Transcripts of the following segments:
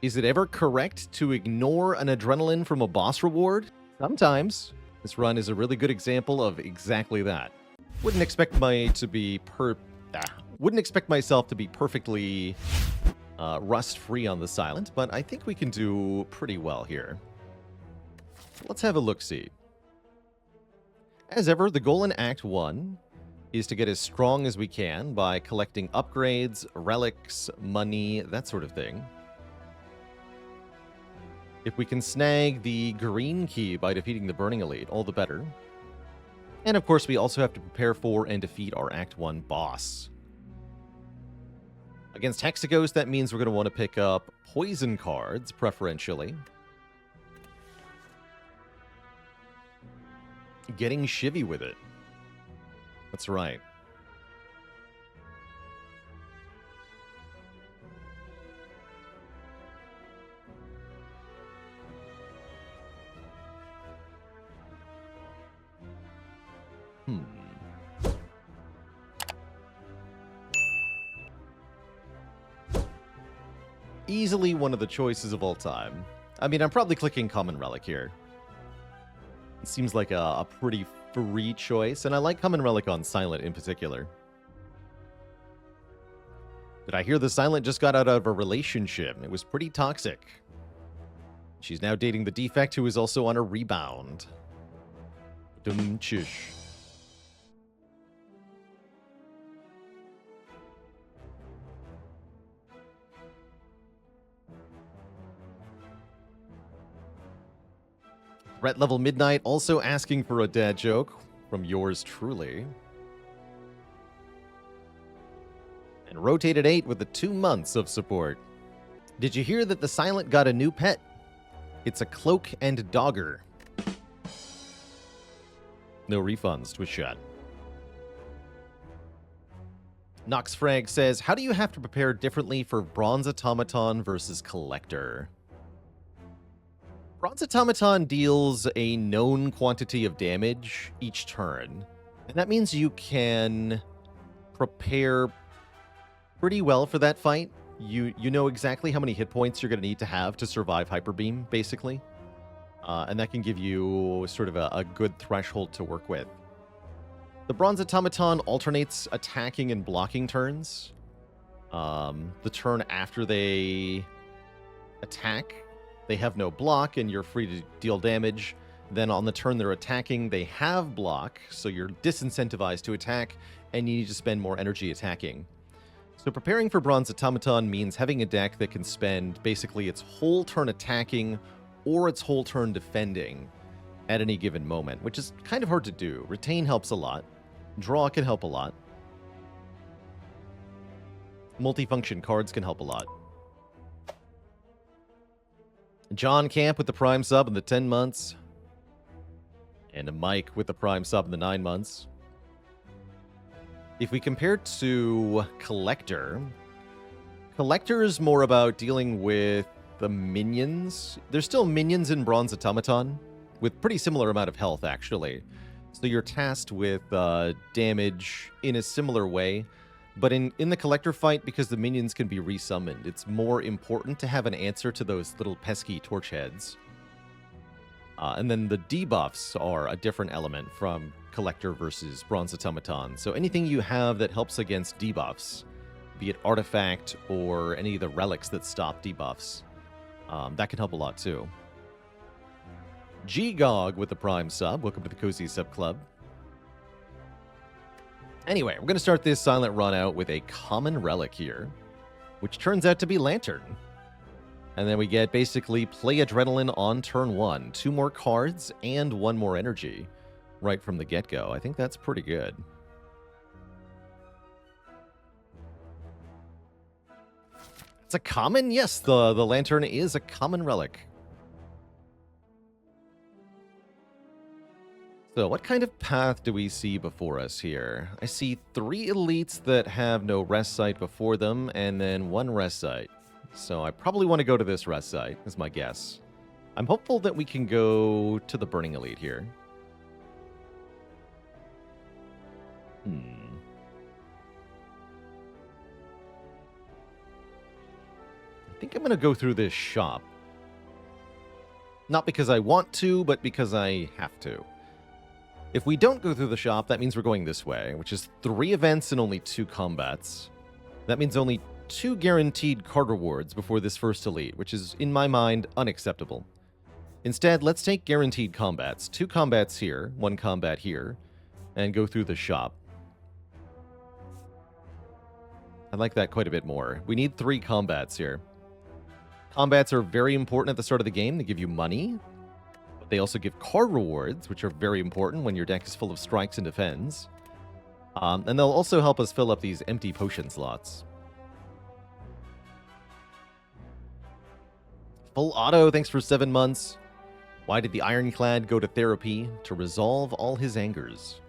Is it ever correct to ignore an adrenaline from a boss reward? Sometimes. This run is a really good example of exactly that. Wouldn't expect myself to be perfectly rust-free on the silent, but I think we can do pretty well here. Let's have a look-see. As ever, the goal in Act 1 is to get as strong as we can by collecting upgrades, relics, money, that sort of thing. If we can snag the green key by defeating the Burning Elite, all the better. And of course, we also have to prepare for and defeat our Act 1 boss. Against Hexaghost, that means we're going to want to pick up poison cards, preferentially. Getting shivvy with it. That's right. Easily one of the choices of all time. I mean, I'm probably clicking Common Relic here. It seems like a pretty free choice, and I like Common Relic on Silent in particular. Did I hear the Silent just got out of a relationship? It was pretty toxic. She's now dating the Defect, who is also on a rebound. Dum-chish. Threat Level Midnight also asking for a dad joke from yours truly. And Rotated 8 with the 2 months of support. Did you hear that the Silent got a new pet? It's a cloak and dogger. No refunds, Twitch chat. Noxfrag says, how do you have to prepare differently for Bronze Automaton versus Collector? Bronze Automaton deals a known quantity of damage each turn, and that means you can prepare pretty well for that fight. You know exactly how many hit points you're going to need to have to survive Hyper Beam, basically, and that can give you sort of a good threshold to work with. The Bronze Automaton alternates attacking and blocking turns. The turn after they attack, they have no block, and you're free to deal damage. Then on the turn they're attacking, they have block, so you're disincentivized to attack, and you need to spend more energy attacking. So preparing for Bronze Automaton means having a deck that can spend basically its whole turn attacking or its whole turn defending at any given moment, which is kind of hard to do. Retain helps a lot. Draw can help a lot. Multifunction cards can help a lot. John Camp with the Prime sub in the 10 months. And a Mike with the Prime sub in the 9 months. If we compare to Collector, Collector is more about dealing with the minions. There's still minions in Bronze Automaton with pretty similar amount of health, actually. So you're tasked with damage in a similar way. But in the Collector fight, because the minions can be resummoned, it's more important to have an answer to those little pesky torch heads. And then the debuffs are a different element from Collector versus Bronze Automaton. So anything you have that helps against debuffs, be it Artifact or any of the relics that stop debuffs, that can help a lot too. G-Gog with the Prime sub. Welcome to the Cozy Sub Club. Anyway, we're going to start this silent run out with a common relic here, which turns out to be Lantern. And then we get basically play Adrenaline on turn 1. 2 more cards and 1 more energy right from the get-go. I think that's pretty good. It's a common? Yes, the Lantern is a common relic. So what kind of path do we see before us here? I see 3 elites that have no rest site before them, and then 1 rest site. So I probably want to go to this rest site, is my guess. I'm hopeful that we can go to the Burning Elite here. I think I'm going to go through this shop. Not because I want to, but because I have to. If we don't go through the shop, that means we're going this way, which is 3 events and only 2 combats. That means only 2 guaranteed card rewards before this first elite, which is, in my mind, unacceptable. Instead, let's take guaranteed combats. 2 combats here, 1 combat here, and go through the shop. I like that quite a bit more. We need 3 combats here. Combats are very important at the start of the game. They give you money. But they also give card rewards, which are very important when your deck is full of strikes and defends. And they'll also help us fill up these empty potion slots. Full auto, thanks for 7 months. Why did the Ironclad go to therapy? To resolve all his angers.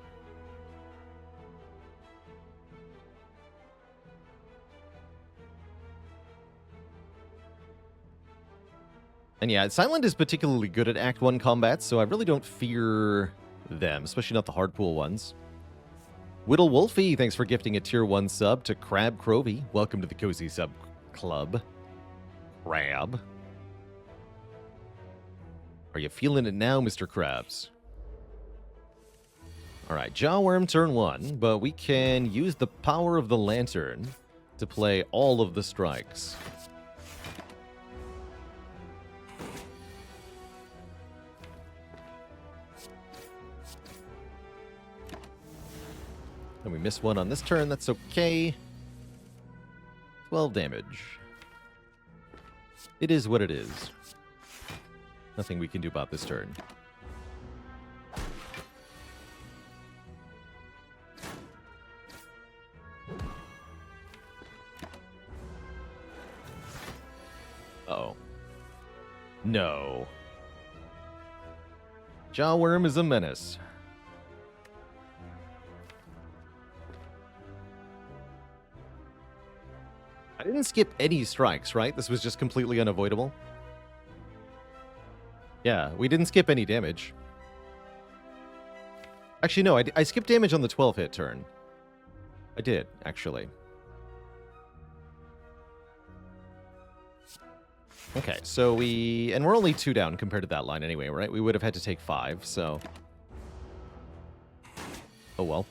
And yeah, Silent is particularly good at Act 1 combats, so I really don't fear them, especially not the hardpool ones. Whittle Wolfie, thanks for gifting a Tier 1 sub to Crab Crovey. Welcome to the Cozy Sub Club. Crab. Are you feeling it now, Mr. Krabs? Alright, Jawworm turn 1, but we can use the power of the lantern to play all of the strikes. And we miss 1 on this turn, that's okay. 12 damage. It is what it is. Nothing we can do about this turn. Uh-oh. No. Jawworm is a menace. I didn't skip any strikes, right? This was just completely unavoidable. Yeah, we didn't skip any damage. Actually, no, I skipped damage on the 12-hit turn. I did, actually. Okay, so and we're only 2 down compared to that line anyway, right? We would have had to take 5, so... Oh well.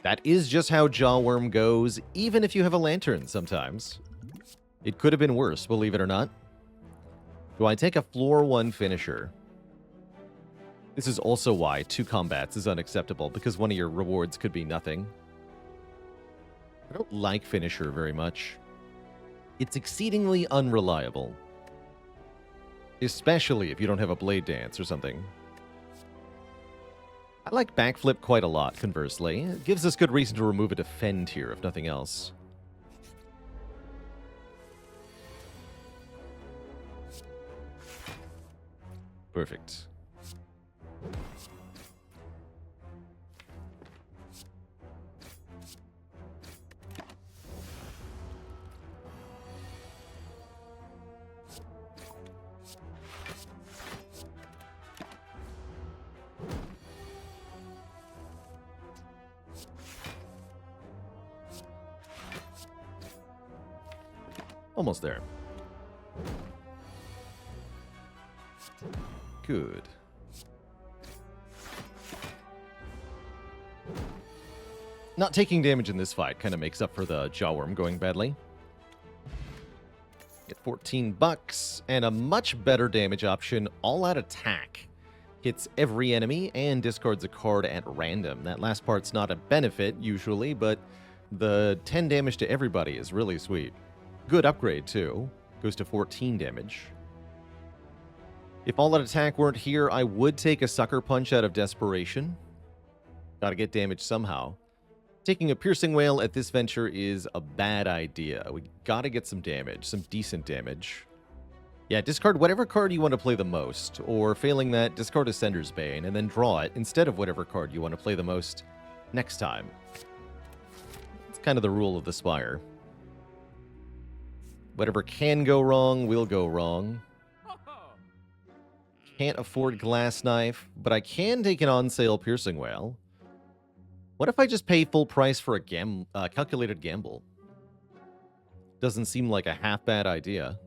That is just how Jawworm goes, even if you have a lantern sometimes. It could have been worse, believe it or not. Do I take a floor 1 finisher? This is also why 2 combats is unacceptable, because one of your rewards could be nothing. I don't like finisher very much. It's exceedingly unreliable. Especially if you don't have a blade dance or something. I like backflip quite a lot, conversely. It gives us good reason to remove a defend here, if nothing else. Perfect. Almost there. Good. Not taking damage in this fight kind of makes up for the Jawworm going badly. Get 14 bucks and a much better damage option, all-out attack. Hits every enemy and discards a card at random. That last part's not a benefit, usually, but the 10 damage to everybody is really sweet. Good upgrade, too. Goes to 14 damage. If all-out attack weren't here, I would take a Sucker Punch out of desperation. Gotta get damage somehow. Taking a Piercing Wail at this venture is a bad idea. We gotta get some damage, some decent damage. Yeah, discard whatever card you want to play the most, or failing that, discard Ascender's Bane, and then draw it instead of whatever card you want to play the most next time. It's kind of the rule of the Spire. Whatever can go wrong will go wrong. Can't afford Glass Knife, but I can take an on-sale Piercing Wail. What if I just pay full price for a calculated gamble? Doesn't seem like a half-bad idea.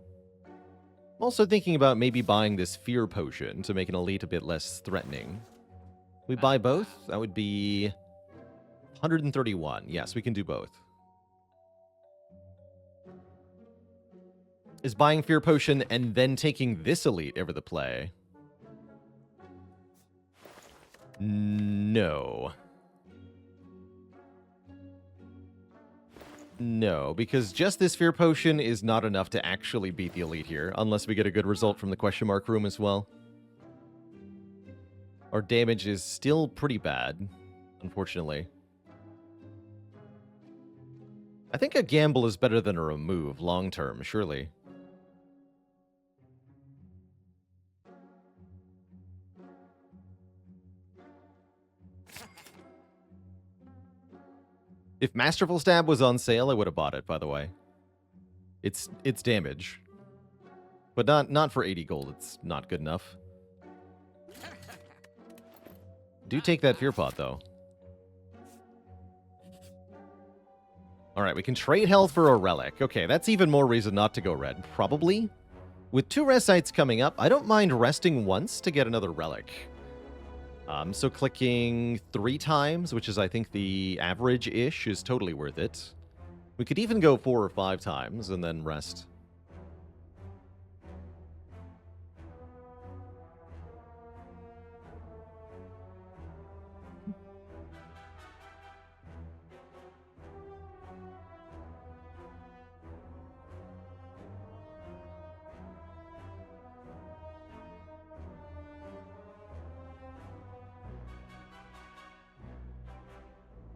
I'm also thinking about maybe buying this Fear Potion to make an elite a bit less threatening. We buy both? That would be 131. Yes, we can do both. Is buying Fear Potion and then taking this elite ever the play? No. No, because just this Fear Potion is not enough to actually beat the elite here, unless we get a good result from the question mark room as well. Our damage is still pretty bad, unfortunately. I think a gamble is better than a remove long-term, surely. If Masterful Stab was on sale, I would have bought it, by the way. It's damage. But not for 80 gold. It's not good enough. Do take that Fear Pot, though. Alright, we can trade health for a relic. Okay, that's even more reason not to go red, probably. With 2 rest sites coming up, I don't mind resting once to get another relic. So clicking 3 times, which is I think the average-ish, is totally worth it. We could even go 4 or 5 times and then rest.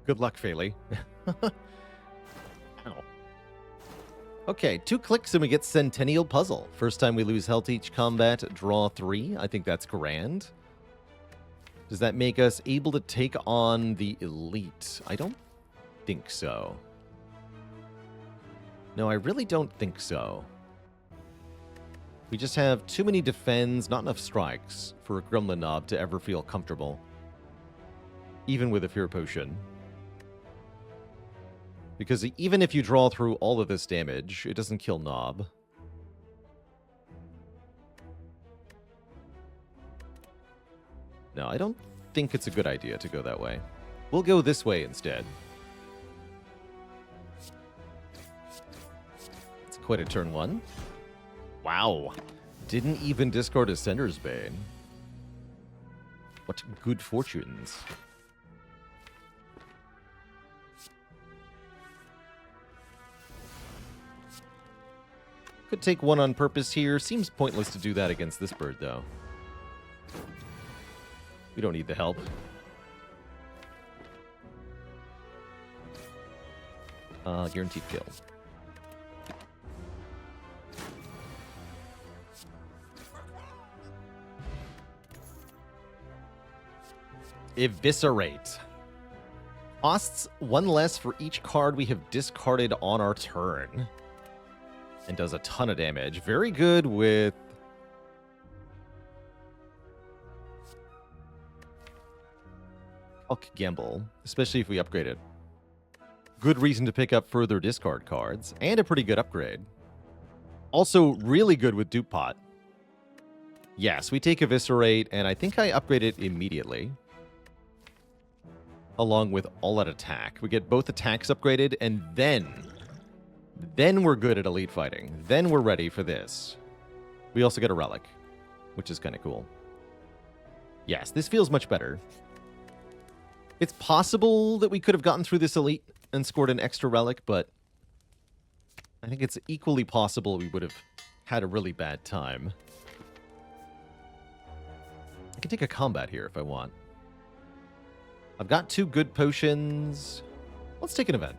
Good luck, Faylee. Ow. Okay, 2 clicks and we get Centennial Puzzle. First time we lose health each combat, draw 3. I think that's grand. Does that make us able to take on the elite? I don't think so. No, I really don't think so. We just have too many defends, not enough strikes for a Gremlin Knob to ever feel comfortable. Even with a Fear Potion. Because even if you draw through all of this damage, it doesn't kill Knob. No, I don't think it's a good idea to go that way. We'll go this way instead. It's quite a turn 1. Wow. Didn't even discard a Sender's Bane. What good fortunes. Could take 1 on purpose here. Seems pointless to do that against this bird, though. We don't need the help. Guaranteed kill. Eviscerate. Costs 1 less for each card we have discarded on our turn. And does a ton of damage. Very good with... Hulk Gamble, especially if we upgrade it. Good reason to pick up further discard cards, and a pretty good upgrade. Also, really good with Dupe Pot. Yes, we take Eviscerate, and I think I upgrade it immediately. Along with All Out Attack. We get both attacks upgraded, and then we're good at elite fighting. Then we're ready for this. We also get a relic, which is kind of cool. Yes, this feels much better. It's possible that we could have gotten through this elite and scored an extra relic, but I think it's equally possible we would have had a really bad time. I can take a combat here if I want. I've got 2 good potions. Let's take an event.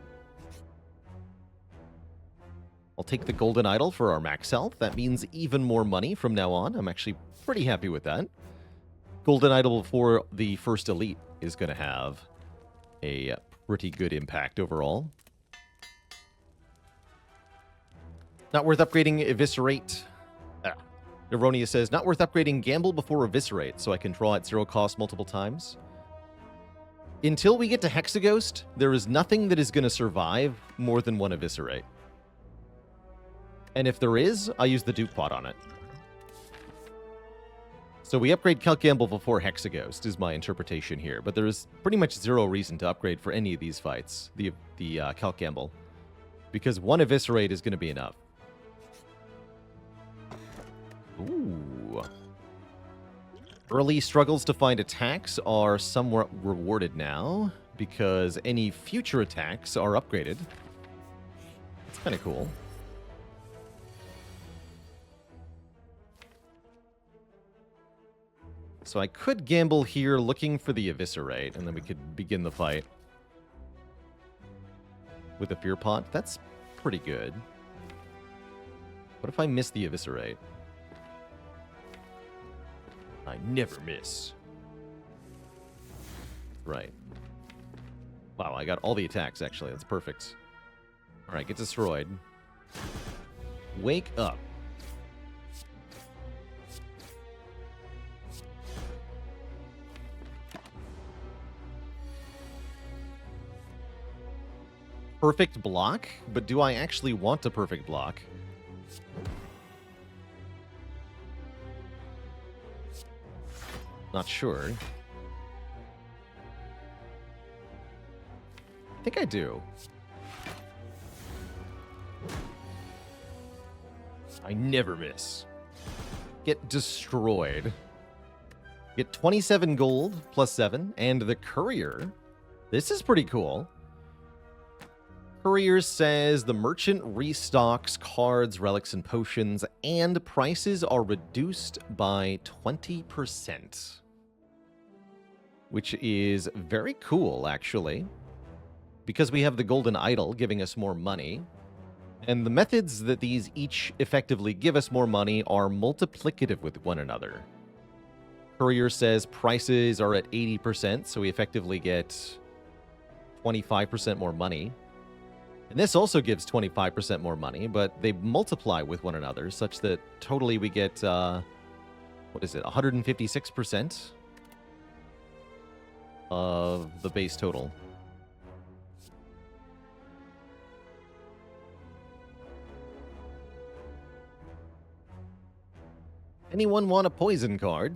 I'll take the Golden Idol for our max health. That means even more money from now on. I'm actually pretty happy with that. Golden Idol before the first elite is going to have a pretty good impact overall. Not worth upgrading Eviscerate. Erroneous says, not worth upgrading Gamble before Eviscerate, so I can draw at 0 cost multiple times. Until we get to Hexaghost, there is nothing that is going to survive more than 1 Eviscerate. And if there is, I use the dupe pot on it. So we upgrade Calc Gamble before Hexaghost, is my interpretation here. But there's pretty much zero reason to upgrade for any of these fights, the Calc Gamble. Because one Eviscerate is going to be enough. Ooh. Early struggles to find attacks are somewhat rewarded now, because any future attacks are upgraded. That's kind of cool. So I could gamble here looking for the Eviscerate, and then we could begin the fight. With a Fear Pot, that's pretty good. What if I miss the Eviscerate? I never miss. Right. Wow, I got all the attacks, actually. That's perfect. Alright, get destroyed. Wake up. Perfect block? But do I actually want a perfect block? Not sure. I think I do. I never miss. Get destroyed. Get 27 gold plus 7, and the Courier. This is pretty cool. Courier says the merchant restocks cards, relics, and potions, and prices are reduced by 20%. Which is very cool, actually. Because we have the Golden Idol giving us more money. And the methods that these each effectively give us more money are multiplicative with one another. Courier says prices are at 80%, so we effectively get 25% more money. And this also gives 25% more money, but they multiply with one another, such that totally we get, what is it, 156% of the base total. Anyone want a poison card?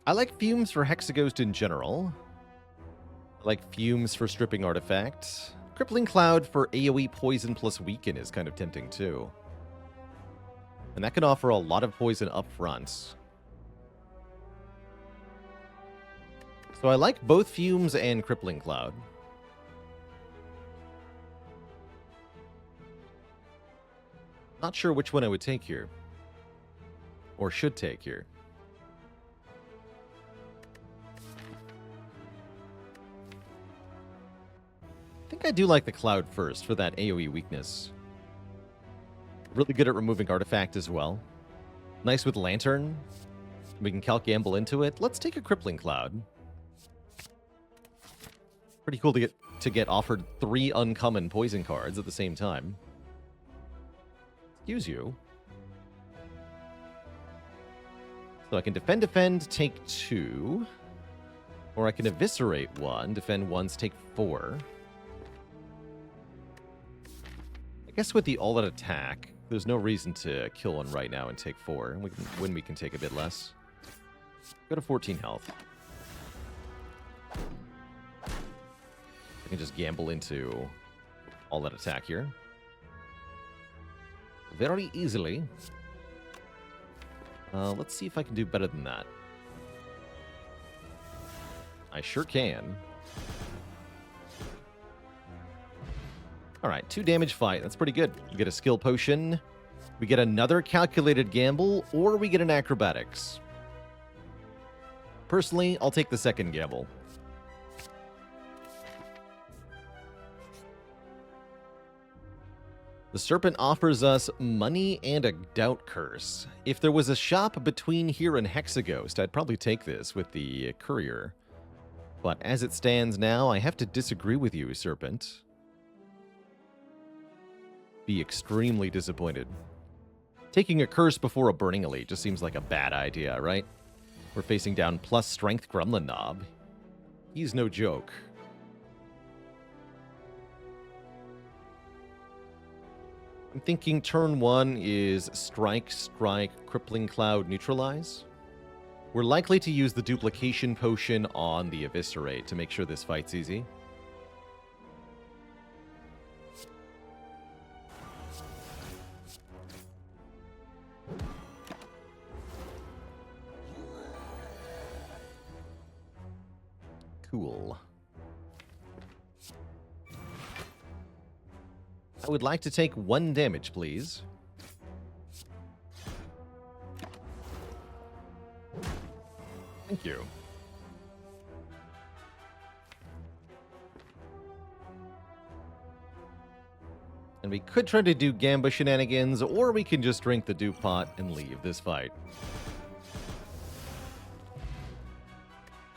I like Fumes for Hexaghost in general. I like Fumes for Stripping Artifact. Crippling Cloud for AoE Poison plus Weaken is kind of tempting too. And that can offer a lot of poison up front. So I like both Fumes and Crippling Cloud. Not sure which one I would take here. Or should take here. I think I do like the Cloud first for that AoE weakness. Really good at removing Artifact as well. Nice with Lantern. We can Calc Gamble into it. Let's take a Crippling Cloud. Pretty cool to get offered 3 uncommon poison cards at the same time. Excuse you. So I can defend, take 2. Or I can eviscerate 1, defend once, take 4. I guess with the all-out attack, there's no reason to kill one right now and take 4. When we can take a bit less. Go to 14 health. I can just gamble into all-out attack here. Very easily. Let's see if I can do better than that. I sure can. Alright, 2 damage fight. That's pretty good. We get a skill potion. We get another calculated gamble, or we get an acrobatics. Personally, I'll take the second gamble. The Serpent offers us money and a doubt curse. If there was a shop between here and Hexaghost, I'd probably take this with the Courier. But as it stands now, I have to disagree with you, Serpent. Be extremely disappointed. Taking a curse before a burning elite just seems like a bad idea, right? We're facing down plus strength Gremlin Knob. He's no joke. I'm thinking turn 1 is strike, crippling cloud, neutralize. We're likely to use the duplication potion on the eviscerate to make sure this fight's easy. Cool. I would like to take 1 damage, please. Thank you. And we could try to do Gamba shenanigans, or we can just drink the Duke pot and leave this fight.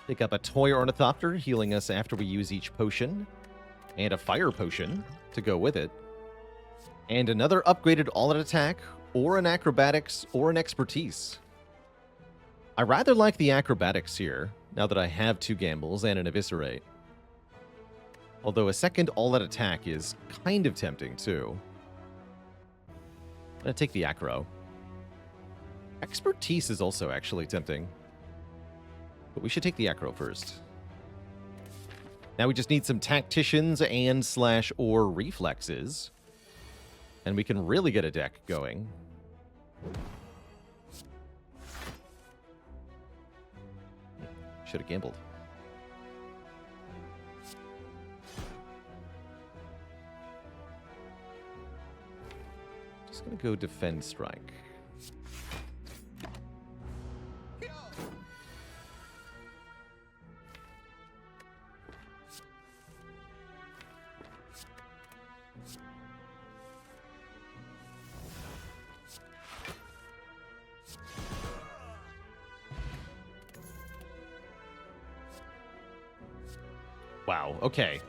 Pick up a Toy Ornithopter, healing us after we use each potion. And a Fire Potion to go with it. And another upgraded all-out attack, or an Acrobatics, or an Expertise. I rather like the Acrobatics here, now that I have 2 Gambles and an Eviscerate. Although a second all-out attack is kind of tempting, too. I'm going to take the Acro. Expertise is also actually tempting. But we should take the Acro first. Now we just need some Tacticians and / or Reflexes. And we can really get a deck going. Should have gambled. Just gonna go Defend Strike. Wow, okay.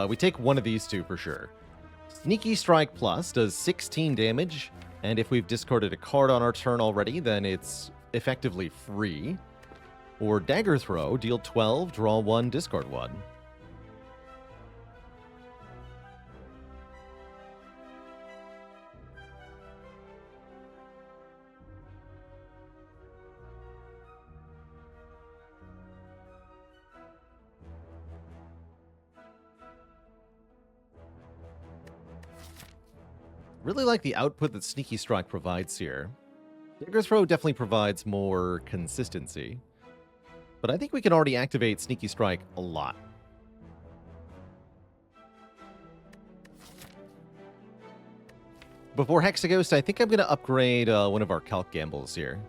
We take one of these 2 for sure. Sneaky Strike Plus does 16 damage, and if we've discarded a card on our turn already, then it's effectively free. Or Dagger Throw, deal 12, draw 1, discard 1. Really like the output that Sneaky Strike provides here. Dagger Throw definitely provides more consistency. But I think we can already activate Sneaky Strike a lot. Before Hexaghost, I think I'm going to upgrade one of our Calc Gambles here.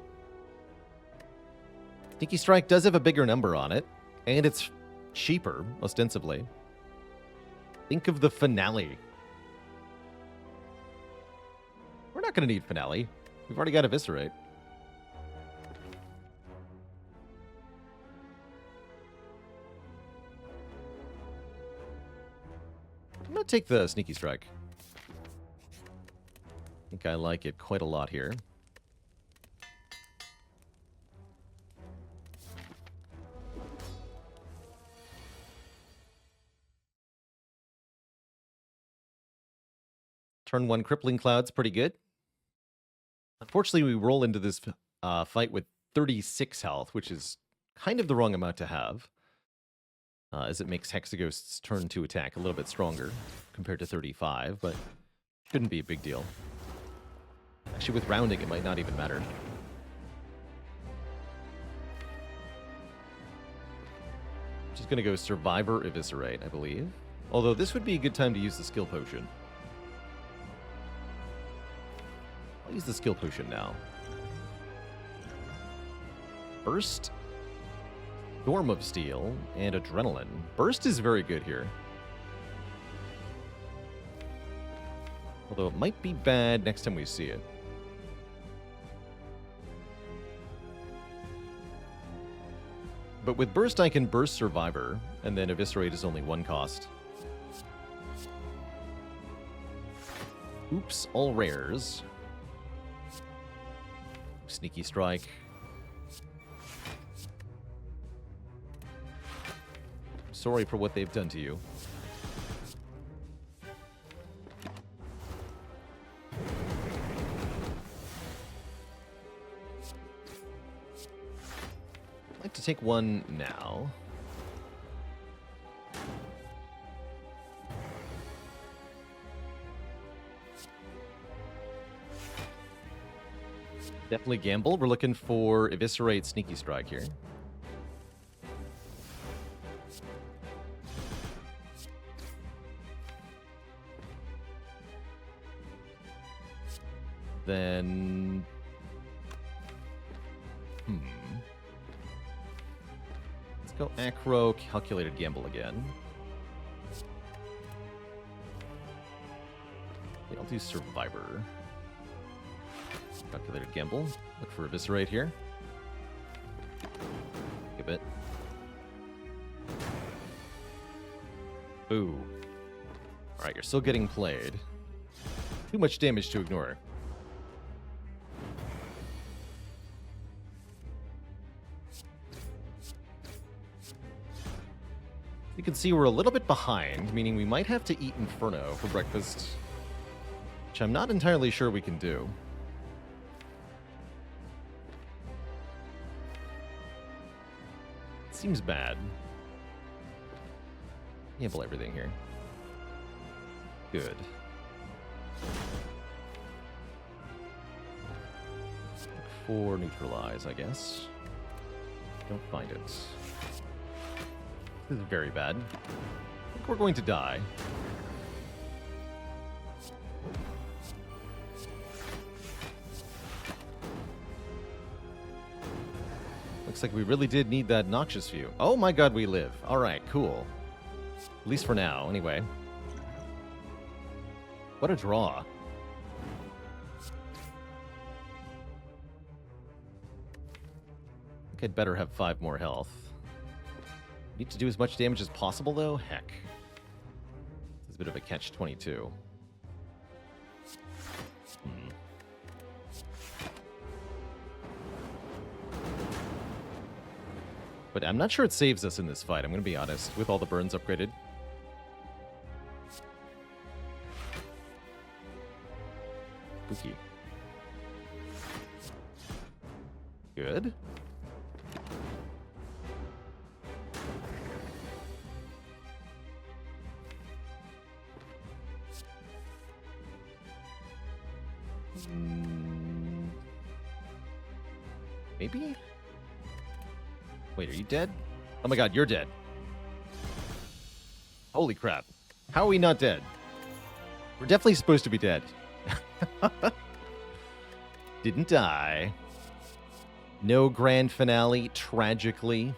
Sneaky Strike does have a bigger number on it, and it's cheaper, ostensibly. Think of the Finale. We're not going to need Finale. We've already got Eviscerate. I'm going to take the Sneaky Strike. I think I like it quite a lot here. Turn 1 Crippling Cloud's pretty good. Unfortunately, we roll into this fight with 36 health, which is kind of the wrong amount to have, as it makes Hexaghost's turn 2 attack a little bit stronger compared to 35, but shouldn't be a big deal. Actually, with rounding, it might not even matter. Just going to go Survivor Eviscerate, I believe. Although this would be a good time to use the Skill Potion. I'll use the Skill Potion now. Burst, Storm of Steel, and Adrenaline. Burst is very good here. Although it might be bad next time we see it. But with Burst, I can Burst Survivor, and then Eviscerate is only 1 cost. Oops, all rares. Sneaky strike. Sorry for what they've done to you. I'd like to take one now. Definitely gamble. We're looking for Eviscerate Sneaky Strike here. Then... Let's go Acro, Calculated Gamble again. Yeah, I'll do Survivor. Calculated Gamble. Look for Eviscerate here. Give it. Ooh. Alright, you're still getting played. Too much damage to ignore. You can see we're a little bit behind, meaning we might have to eat Inferno for breakfast, which I'm not entirely sure we can do. Seems bad. Gamble everything here. Good. Look for neutralize, I guess. Don't find it. This is very bad. I think we're going to die. Looks like we really did need that Noxious View. Oh my god, we live. Alright, cool. At least for now, anyway. What a draw. I think I'd better have 5 more health. Need to do as much damage as possible, though? Heck. This is a bit of a catch-22. But I'm not sure it saves us in this fight, I'm going to be honest, with all the burns upgraded. Spooky. Good. Maybe? Wait, are you dead? Oh my god, you're dead. Holy crap. How are we not dead? We're definitely supposed to be dead. Didn't die. No grand finale, tragically.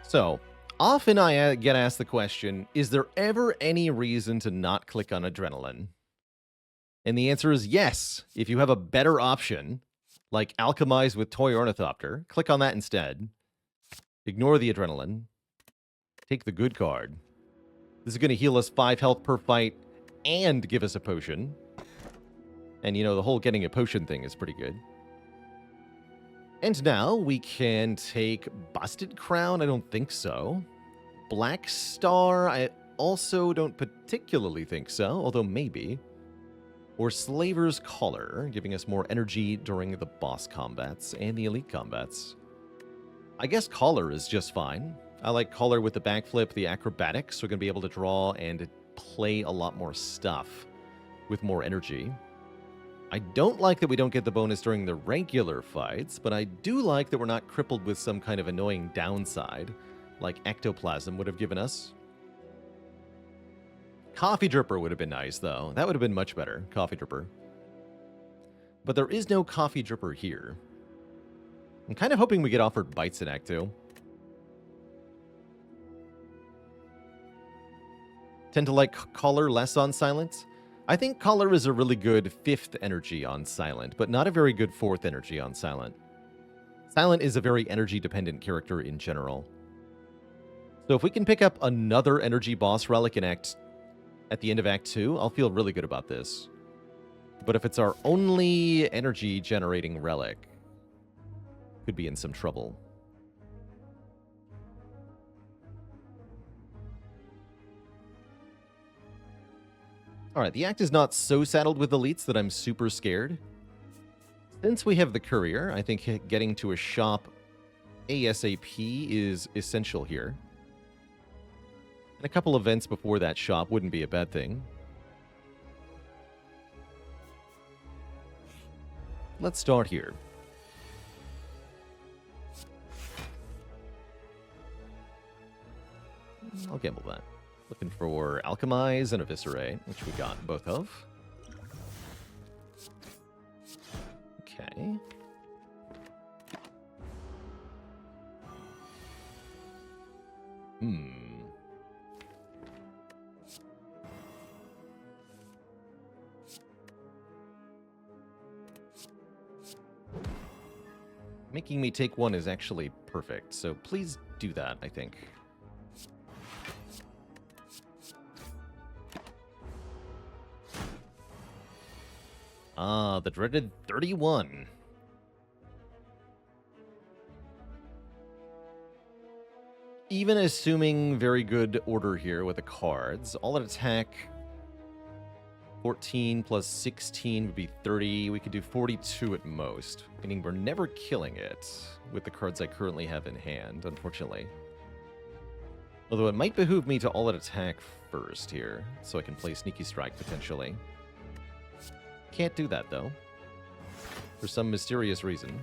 So, often I get asked the question, is there ever any reason to not click on Adrenaline? And the answer is yes. If you have a better option, like Alchemize with Toy Ornithopter, click on that instead. Ignore the Adrenaline. Take the good card. This is going to heal us 5 health per fight and give us a potion. And, you know, the whole getting a potion thing is pretty good. And now we can take Busted Crown. I don't think so. Black Star. I also don't particularly think so, although maybe. Or Slaver's Collar, giving us more energy during the boss combats and the elite combats. I guess Collar is just fine. I like Collar with the backflip, the acrobatics, so we're going to be able to draw and play a lot more stuff with more energy. I don't like that we don't get the bonus during the regular fights, but I do like that we're not crippled with some kind of annoying downside, like Ectoplasm would have given us. Coffee Dripper would have been nice, though. That would have been much better, Coffee Dripper. But there is no Coffee Dripper here. I'm kind of hoping we get offered Bites in Act 2. Tend to like Collar less on Silent. I think Collar is a really good 5th energy on Silent, but not a very good 4th energy on Silent. Silent is a very energy-dependent character in general. So if we can pick up another energy boss relic in at the end of Act 2, I'll feel really good about this. but if it's our only energy generating relic, could be in some trouble. Alright, the Act is not so saddled with elites that I'm super scared. Since we have the Courier, I think getting to a shop ASAP is essential here. And a couple events before that shop wouldn't be a bad thing. Let's start here. I'll gamble that. Looking for Alchemize and Eviscerate, which we got both of. Okay. Making me take one is actually perfect, so please do that, I think. Ah, the dreaded 31. Even assuming very good order here with the cards, all at attack 14 plus 16 would be 30. We could do 42 at most, meaning we're never killing it with the cards I currently have in hand, unfortunately. Although it might behoove me to all at attack first here, so I can play Sneaky Strike potentially. Can't do that, though, for some mysterious reason.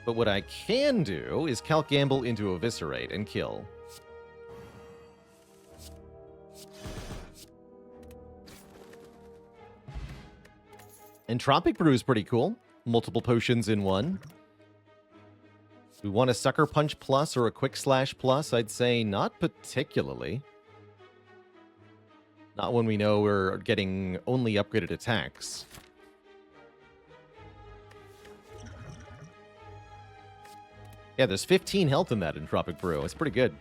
But what I can do is Calc Gamble into Eviscerate and kill. Entropic Brew is pretty cool. Multiple potions in one. We want a Sucker Punch plus or a Quick Slash plus? I'd say not particularly. Not when we know we're getting only upgraded attacks. Yeah, there's 15 health in that Entropic Brew. It's pretty good.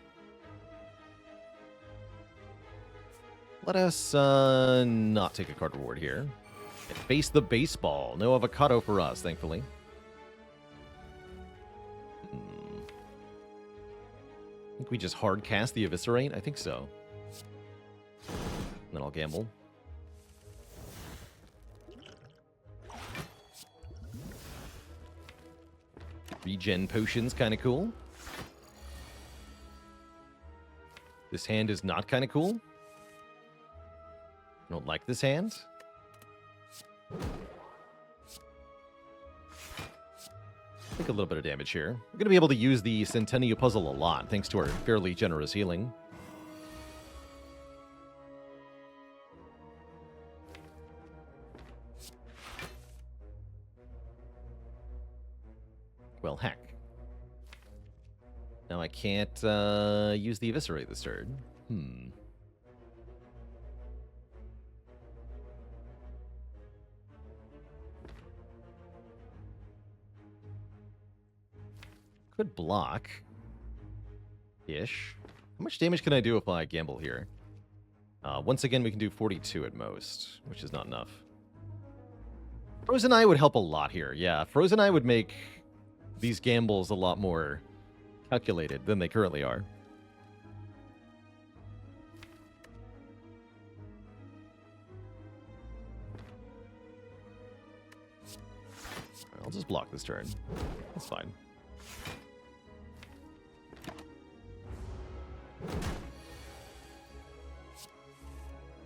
Let us not take a card reward here. And face the baseball. No avocado for us, thankfully. I think we just hard cast the Eviscerate. I think so. And then I'll gamble. Regen potions, kind of cool. This hand is not kind of cool. I don't like this hand. I think a little bit of damage here. We're going to be able to use the Centennial Puzzle a lot, thanks to our fairly generous healing. Well, heck. Now I can't use the Eviscerate this turn. Could block. Ish. How much damage can I do if I gamble here? Once again, we can do 42 at most, which is not enough. Frozen Eye would help a lot here. Yeah, Frozen Eye would make these gambles a lot more calculated than they currently are. I'll just block this turn. That's fine.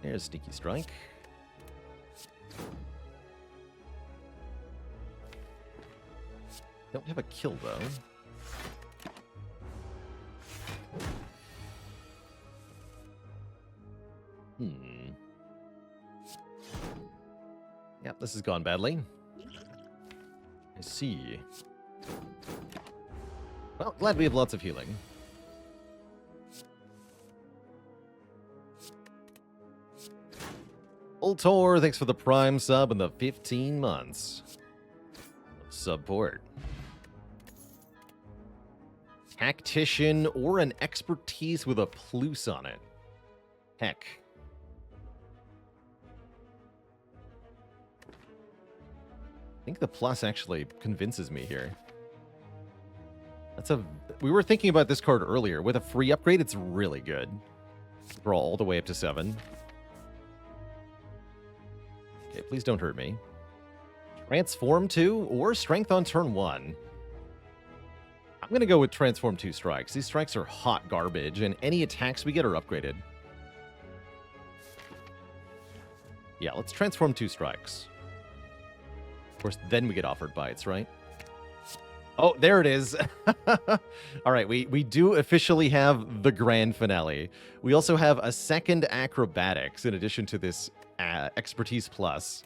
There's Sneaky Strike. Don't have a kill, though. Yep, this has gone badly. I see. Well, glad we have lots of healing. Ultor, thanks for the Prime sub and the 15 months of support. Tactician or an Expertise with a plus on it. Heck. think the plus actually convinces me here. We were thinking about this card earlier. With a free upgrade, it's really good. Draw all the way up to 7. Okay, please don't hurt me. Transform 2 or Strength on turn 1. I'm going to go with Transform 2 strikes. These strikes are hot garbage, and any attacks we get are upgraded. Yeah, let's Transform 2 strikes. Of course, then we get offered bites, right? Oh, there it is. All right, we do officially have the grand finale. We also have a second acrobatics in addition to this expertise plus.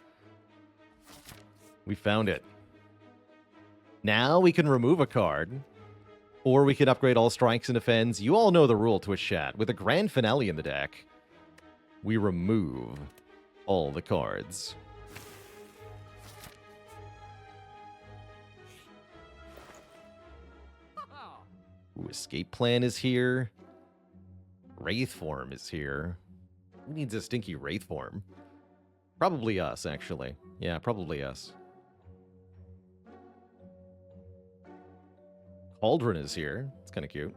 We found it. Now we can remove a card, or we can upgrade all strikes and defends. You all know the rule, Twitch chat. With a grand finale in the deck, we remove all the cards. Ooh, Escape Plan is here. Wraith Form is here. Who needs a stinky Wraith Form? Probably us, actually. Yeah, probably us. Cauldron is here. It's kind of cute.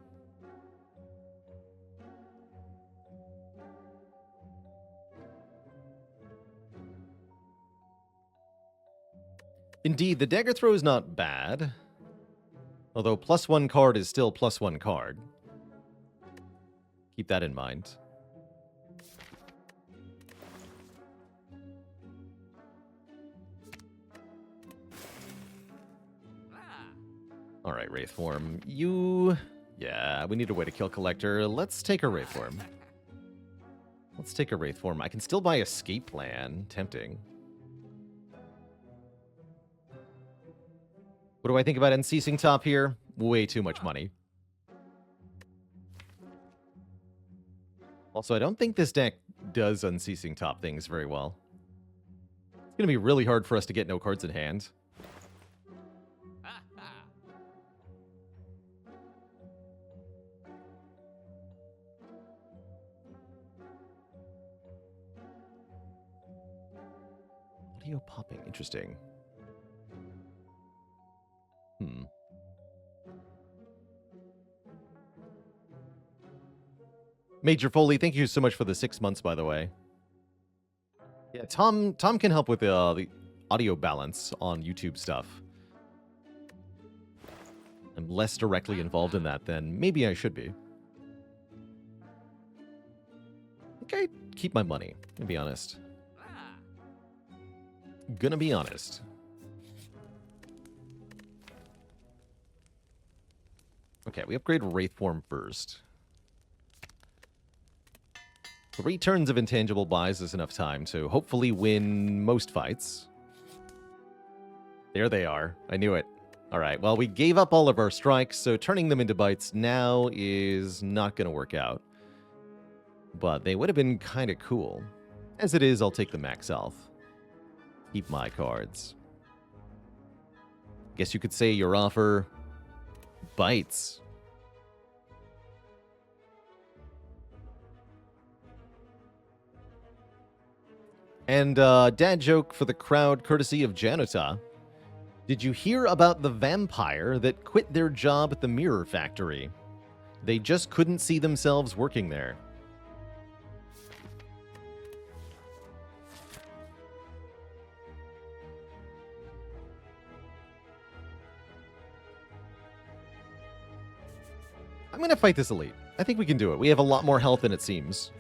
Indeed, the Dagger Throw is not bad. Although +1 card is still +1 card. Keep that in mind. All right, Wraith Form. Yeah, we need a way to kill Collector. Let's take a Wraith Form. Let's take a Wraith Form. I can still buy Escape Plan. Tempting. What do I think about Unceasing Top here? Way too much money. Also, I don't think this deck does Unceasing Top things very well. It's going to be really hard for us to get no cards in hand. Audio popping. Interesting. Major Foley, thank you so much for the 6 months, by the way. Yeah, Tom can help with the audio balance on YouTube stuff. I'm less directly involved in that than maybe I should be. I think I keep my money, to be honest. Gonna be honest. Okay, we upgrade Wraith Form first. 3 turns of intangible buys us enough time to hopefully win most fights. There they are. I knew it. All right, well, we gave up all of our strikes, so turning them into bites now is not going to work out. But they would have been kind of cool. As it is, I'll take the max health. Keep my cards. Guess you could say your offer... bites. And dad joke for the crowd, courtesy of Janota. Did you hear about the vampire that quit their job at the mirror factory? They just couldn't see themselves working there. I'm going to fight this elite. I think we can do it. We have a lot more health than it seems.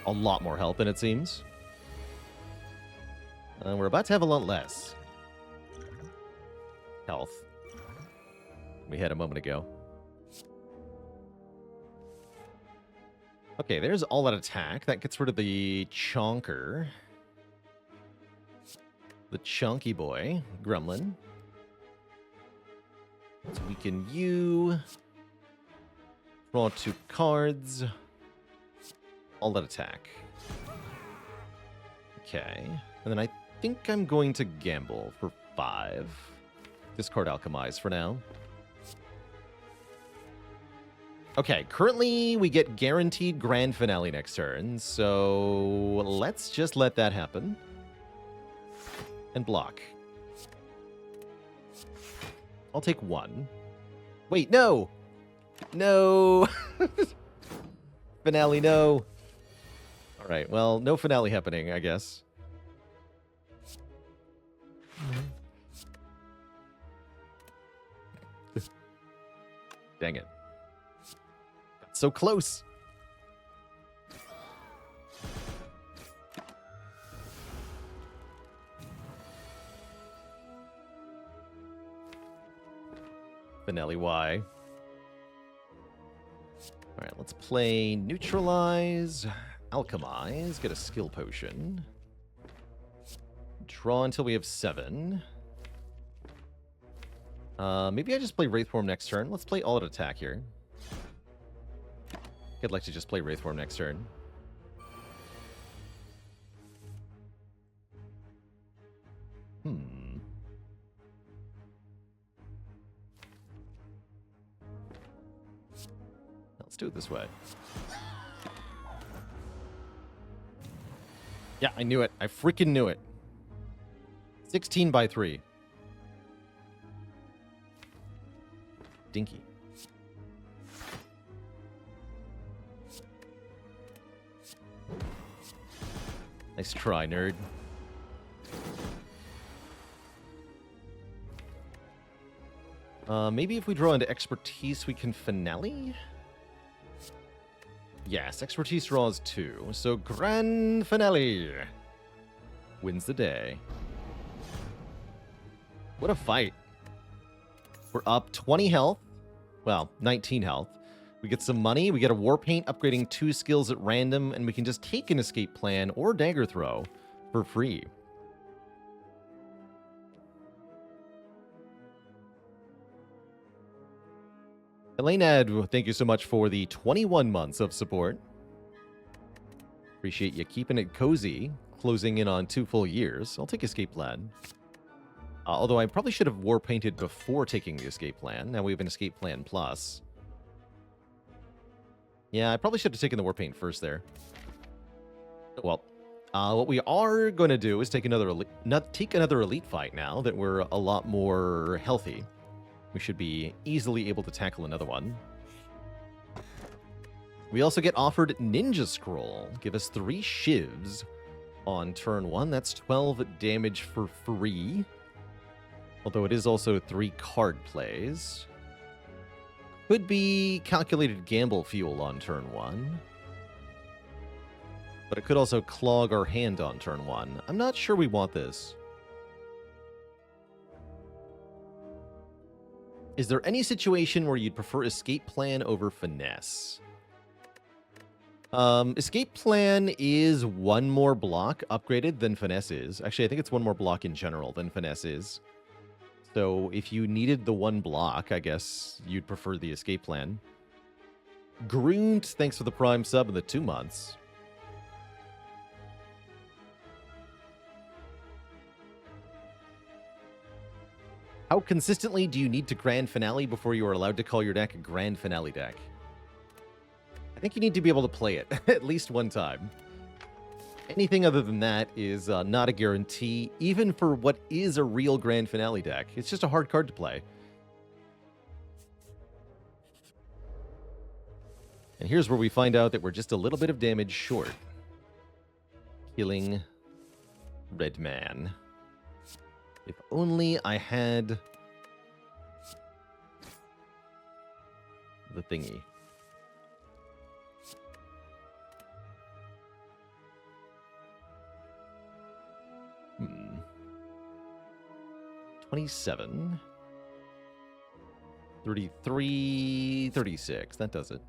A lot more health than it seems. We're about to have a lot less health. We had a moment ago. Okay, there's all that attack. That gets rid of the chonker. The chunky boy, Gremlin. Let's weaken you. Draw 2 cards. All that attack. Okay. And then I think I'm going to gamble for 5. Discard Alchemize for now. Okay, currently we get guaranteed grand finale next turn, so let's just let that happen. And block. I'll take 1. Wait, no! No! Finale, no! Alright, well, no finale happening, I guess. Dang it. Got so close! Finale Y. Alright, let's play Neutralize, Alchemize, get a skill potion. Draw until we have 7. Maybe I just play Wraithform next turn. Let's play All-Out Attack here. I'd like to just play Wraithform next turn. Let's do it this way. Yeah, I knew it. I freaking knew it. 16 by 3. Dinky. Nice try, nerd. Maybe if we draw into Expertise, we can Finale? Yes, Expertise draws 2. So, Grand Finale wins the day. What a fight. We're up 20 health. Well, 19 health. We get some money. We get a War Paint, upgrading 2 skills at random, and we can just take an Escape Plan or Dagger Throw for free. Elenad, thank you so much for the 21 months of support. Appreciate you keeping it cozy, closing in on 2 full years. I'll take Escape Plan. Although I probably should have War Painted before taking the Escape Plan. Now we have an Escape Plan Plus. Yeah, I probably should have taken the War Paint first there. Well, what we are going to do is take another elite fight now that we're a lot more healthy. We should be easily able to tackle another one. We also get offered Ninja Scroll. Give us 3 shivs on turn 1. That's 12 damage for free. Although it is also 3 card plays. Could be calculated gamble fuel on turn 1. But it could also clog our hand on turn 1. I'm not sure we want this. Is there any situation where you'd prefer Escape Plan over Finesse? Escape Plan is 1 more block upgraded than Finesse is. Actually, I think it's 1 more block in general than Finesse is. So if you needed the 1 block, I guess you'd prefer the Escape Plan. Grunt, thanks for the Prime sub and the 2 months. How consistently do you need to Grand Finale before you are allowed to call your deck a Grand Finale deck? I think you need to be able to play it at least 1 time. Anything other than that is not a guarantee, even for what is a real Grand Finale deck. It's just a hard card to play. And here's where we find out that we're just a little bit of damage short. Killing Red Man. If only I had the thingy. Hmm. 27. 33, 36. That does it.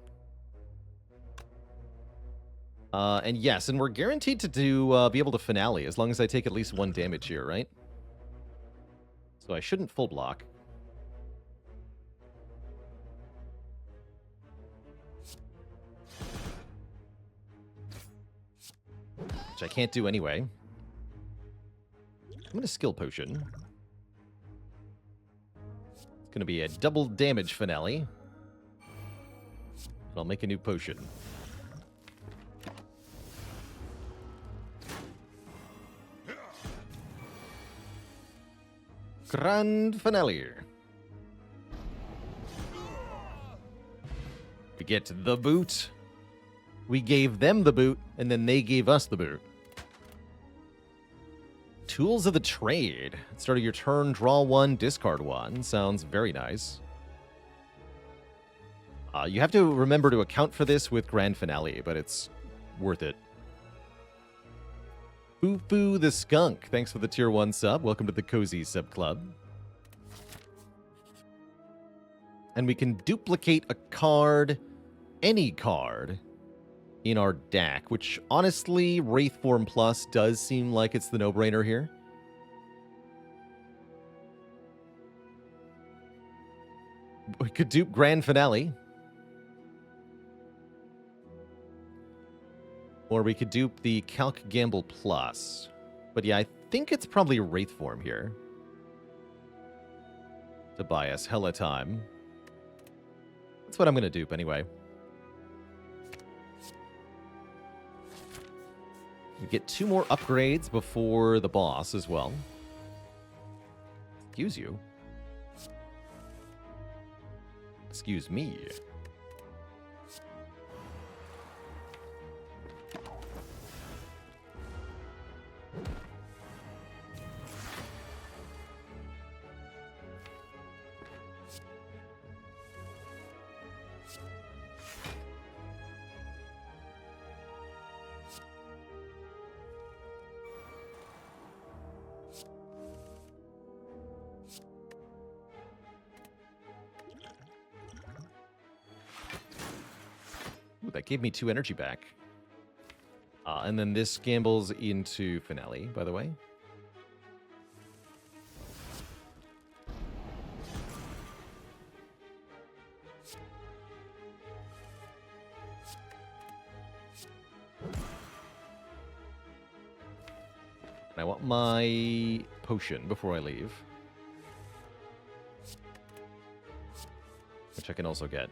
And yes, and we're guaranteed to be able to finale as long as I take at least 1 damage here, right? So I shouldn't full block. Which I can't do anyway. I'm going to skill potion. It's going to be a double damage finale. And I'll make a new potion. Grand Finale. get the boot. We gave them the boot, and then they gave us the boot. Tools of the trade. Start of your turn, draw 1, discard 1. Sounds very nice. You have to remember to account for this with Grand Finale, but it's worth it. Foo the Skunk. Thanks for the tier 1 sub. Welcome to the Cozy Sub Club. And we can duplicate a card, any card, in our deck, which honestly, Wraith Form Plus does seem like it's the no-brainer here. We could dupe Grand Finale. Or we could dupe the Calc Gamble Plus. But yeah, I think it's probably Wraith Form here to buy us hella time. That's what I'm going to dupe anyway. We get 2 more upgrades before the boss as well. Excuse you. Excuse me. Ooh, that gave me 2 energy back. And then this gambles into Finale, by the way. And I want my potion before I leave. Which I can also get.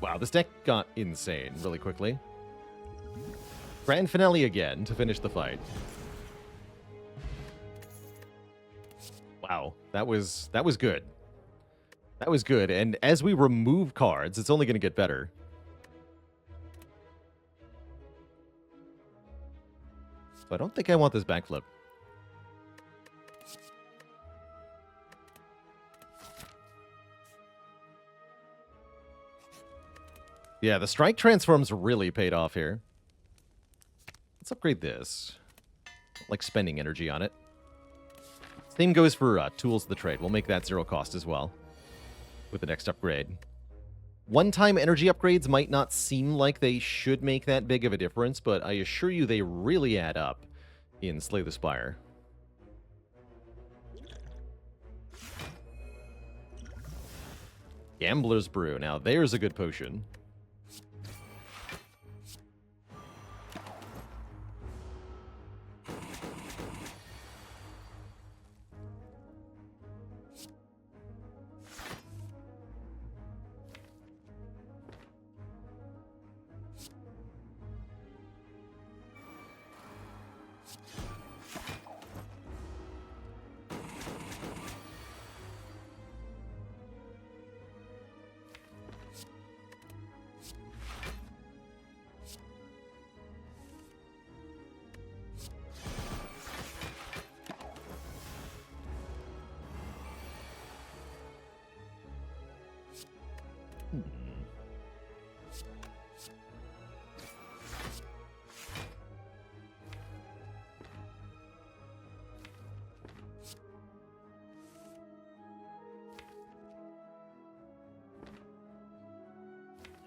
Wow, this deck got insane really quickly. Grand Finale again to finish the fight. Wow, that was good. That was good, and as we remove cards, it's only going to get better. So I don't think I want this backflip. Yeah, the strike transforms really paid off here. Let's upgrade this. Like spending energy on it. Same goes for tools of the trade. We'll make that 0 cost as well with the next upgrade. One-time energy upgrades might not seem like they should make that big of a difference, but I assure you they really add up in Slay the Spire. Gambler's Brew. Now, there's a good potion.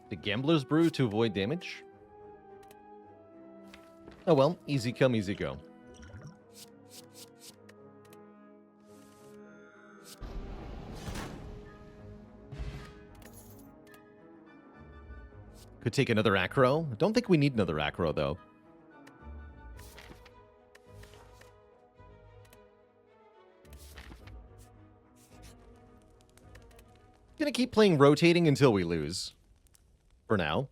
The Gambler's Brew to avoid damage? Oh well, easy come, easy go. Could take another acro. I don't think we need another acro, though. Gonna keep playing rotating until we lose. For now.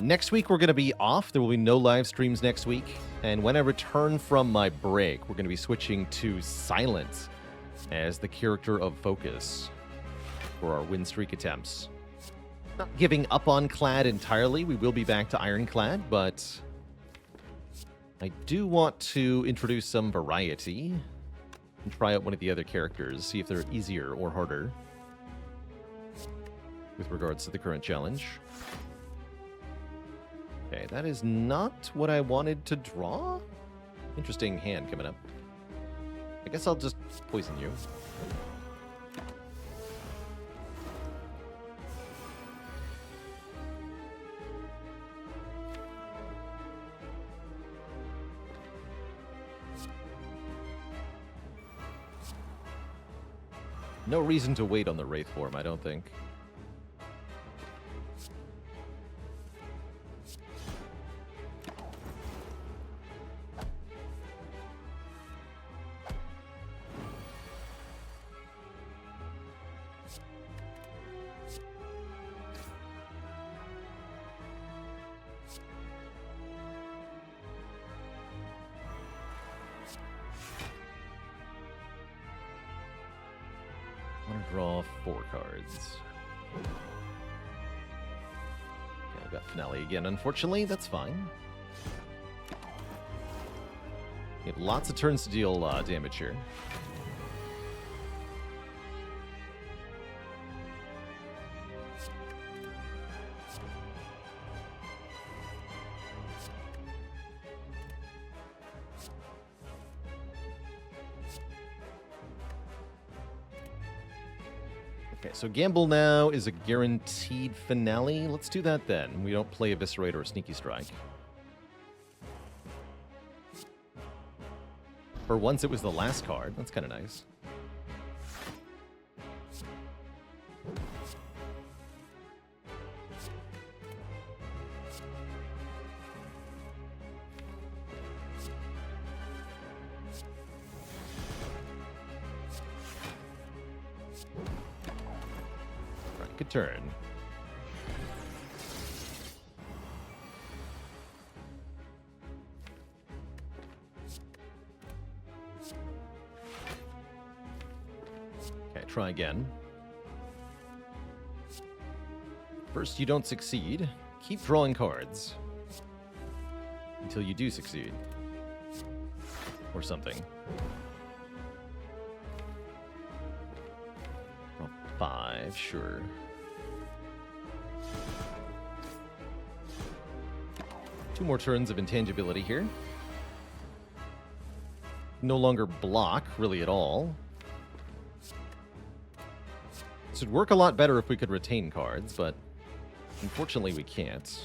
Next week, we're going to be off. There will be no live streams next week. And when I return from my break, we're going to be switching to Silent as the character of focus for our win streak attempts. Not giving up on Clad entirely. We will be back to Ironclad, but I do want to introduce some variety and try out one of the other characters, see if they're easier or harder with regards to the current challenge. Okay, that is not what I wanted to draw. Interesting hand coming up. I guess I'll just poison you. No reason to wait on the Wraith form, I don't think. Draw 4 cards. Okay, I've got Finale again, unfortunately. That's fine. We have lots of turns to deal damage here. Okay, so Gamble now is a guaranteed Finale. Let's do that then. We don't play Eviscerate or Sneaky Strike. For once, it was the last card. That's kind of nice. Good turn. Okay, try again. First, you don't succeed. Keep drawing cards until you do succeed. Or something. Draw 5, sure. Two more turns of intangibility here. No longer block, really, at all. This would work a lot better if we could retain cards, but unfortunately we can't.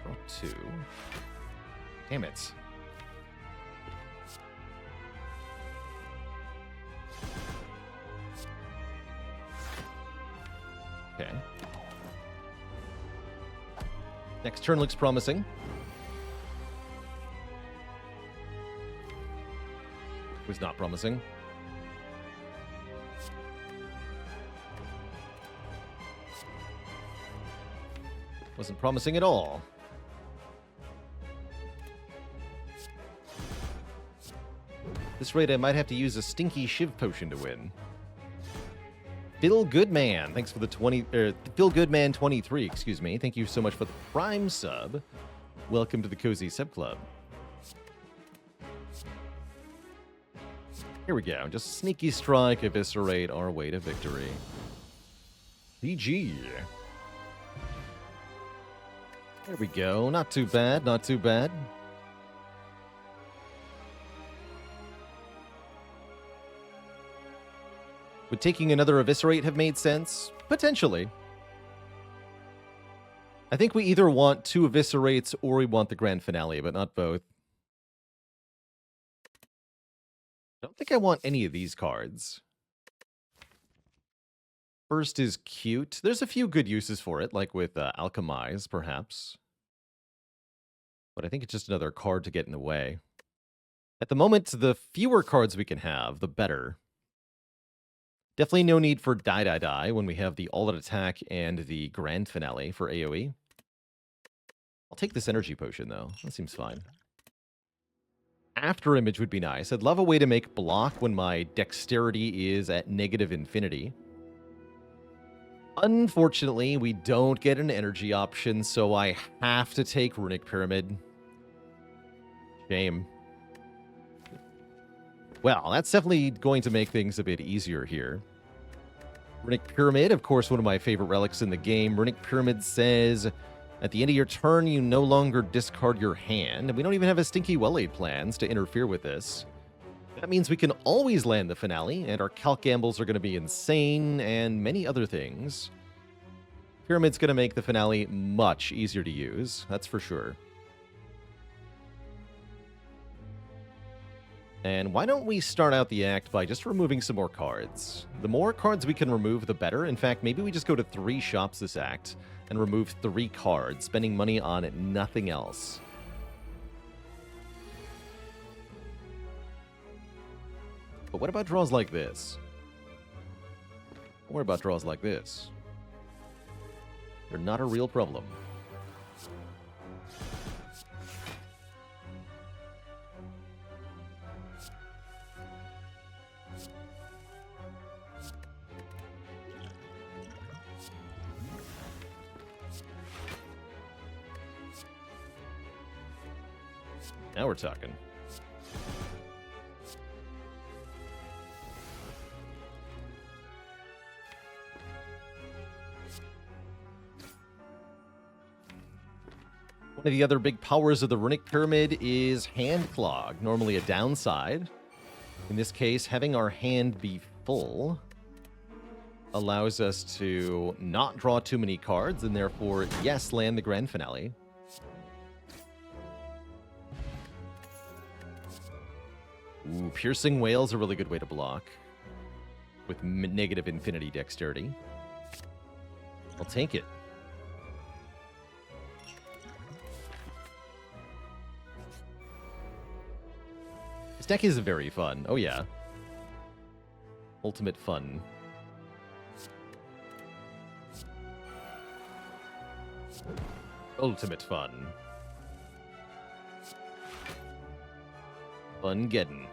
Draw 2. Damn it. Okay. Next turn looks promising. Was not promising. Wasn't promising at all. This rate, I might have to use a stinky Shiv potion to win. Phil Goodman, thanks for the Phil Goodman 23, excuse me. Thank you so much for the Prime sub. Welcome to the Cozy Sub Club. Here we go. Just Sneaky Strike, Eviscerate our way to victory. GG. There we go. Not too bad, not too bad. Would taking another Eviscerate have made sense? Potentially. I think we either want 2 Eviscerates or we want the Grand Finale, but not both. I don't think I want any of these cards. First is cute. There's a few good uses for it, like with Alchemize, perhaps. But I think it's just another card to get in the way. At the moment, the fewer cards we can have, the better. Definitely no need for die when we have the all-out attack and the grand finale for AoE. I'll take this energy potion, though. That seems fine. After image would be nice. I'd love a way to make block when my dexterity is at negative infinity. Unfortunately, we don't get an energy option, so I have to take Runic Pyramid. Shame. Well, that's definitely going to make things a bit easier here. Runic Pyramid, of course, one of my favorite relics in the game. Runic Pyramid says, at the end of your turn, you no longer discard your hand. And we don't even have a stinky well-laid plans to interfere with this. That means we can always land the finale, and our calc gambles are going to be insane, and many other things. Pyramid's going to make the finale much easier to use, that's for sure. And why don't we start out the act by just removing some more cards? The more cards we can remove, the better. In fact, maybe we just go to 3 shops this act and remove 3 cards, spending money on nothing else. But what about draws like this? What about draws like this? They're not a real problem. Now we're talking. One of the other big powers of the Runic Pyramid is Hand Clog, normally a downside. In this case, having our hand be full allows us to not draw too many cards, and therefore, yes, land the grand finale. Ooh, Piercing Whale's a really good way to block with negative infinity dexterity. I'll take it. This deck is very fun. Oh, yeah. Ultimate fun. Ultimate fun. Fun-geddon.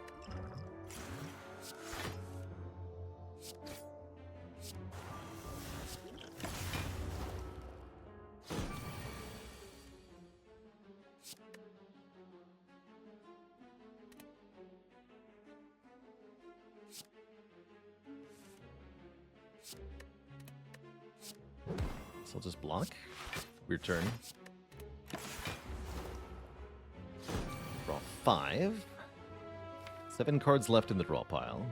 So I'll just block. Weird turn. Draw 5. 7 cards left in the draw pile.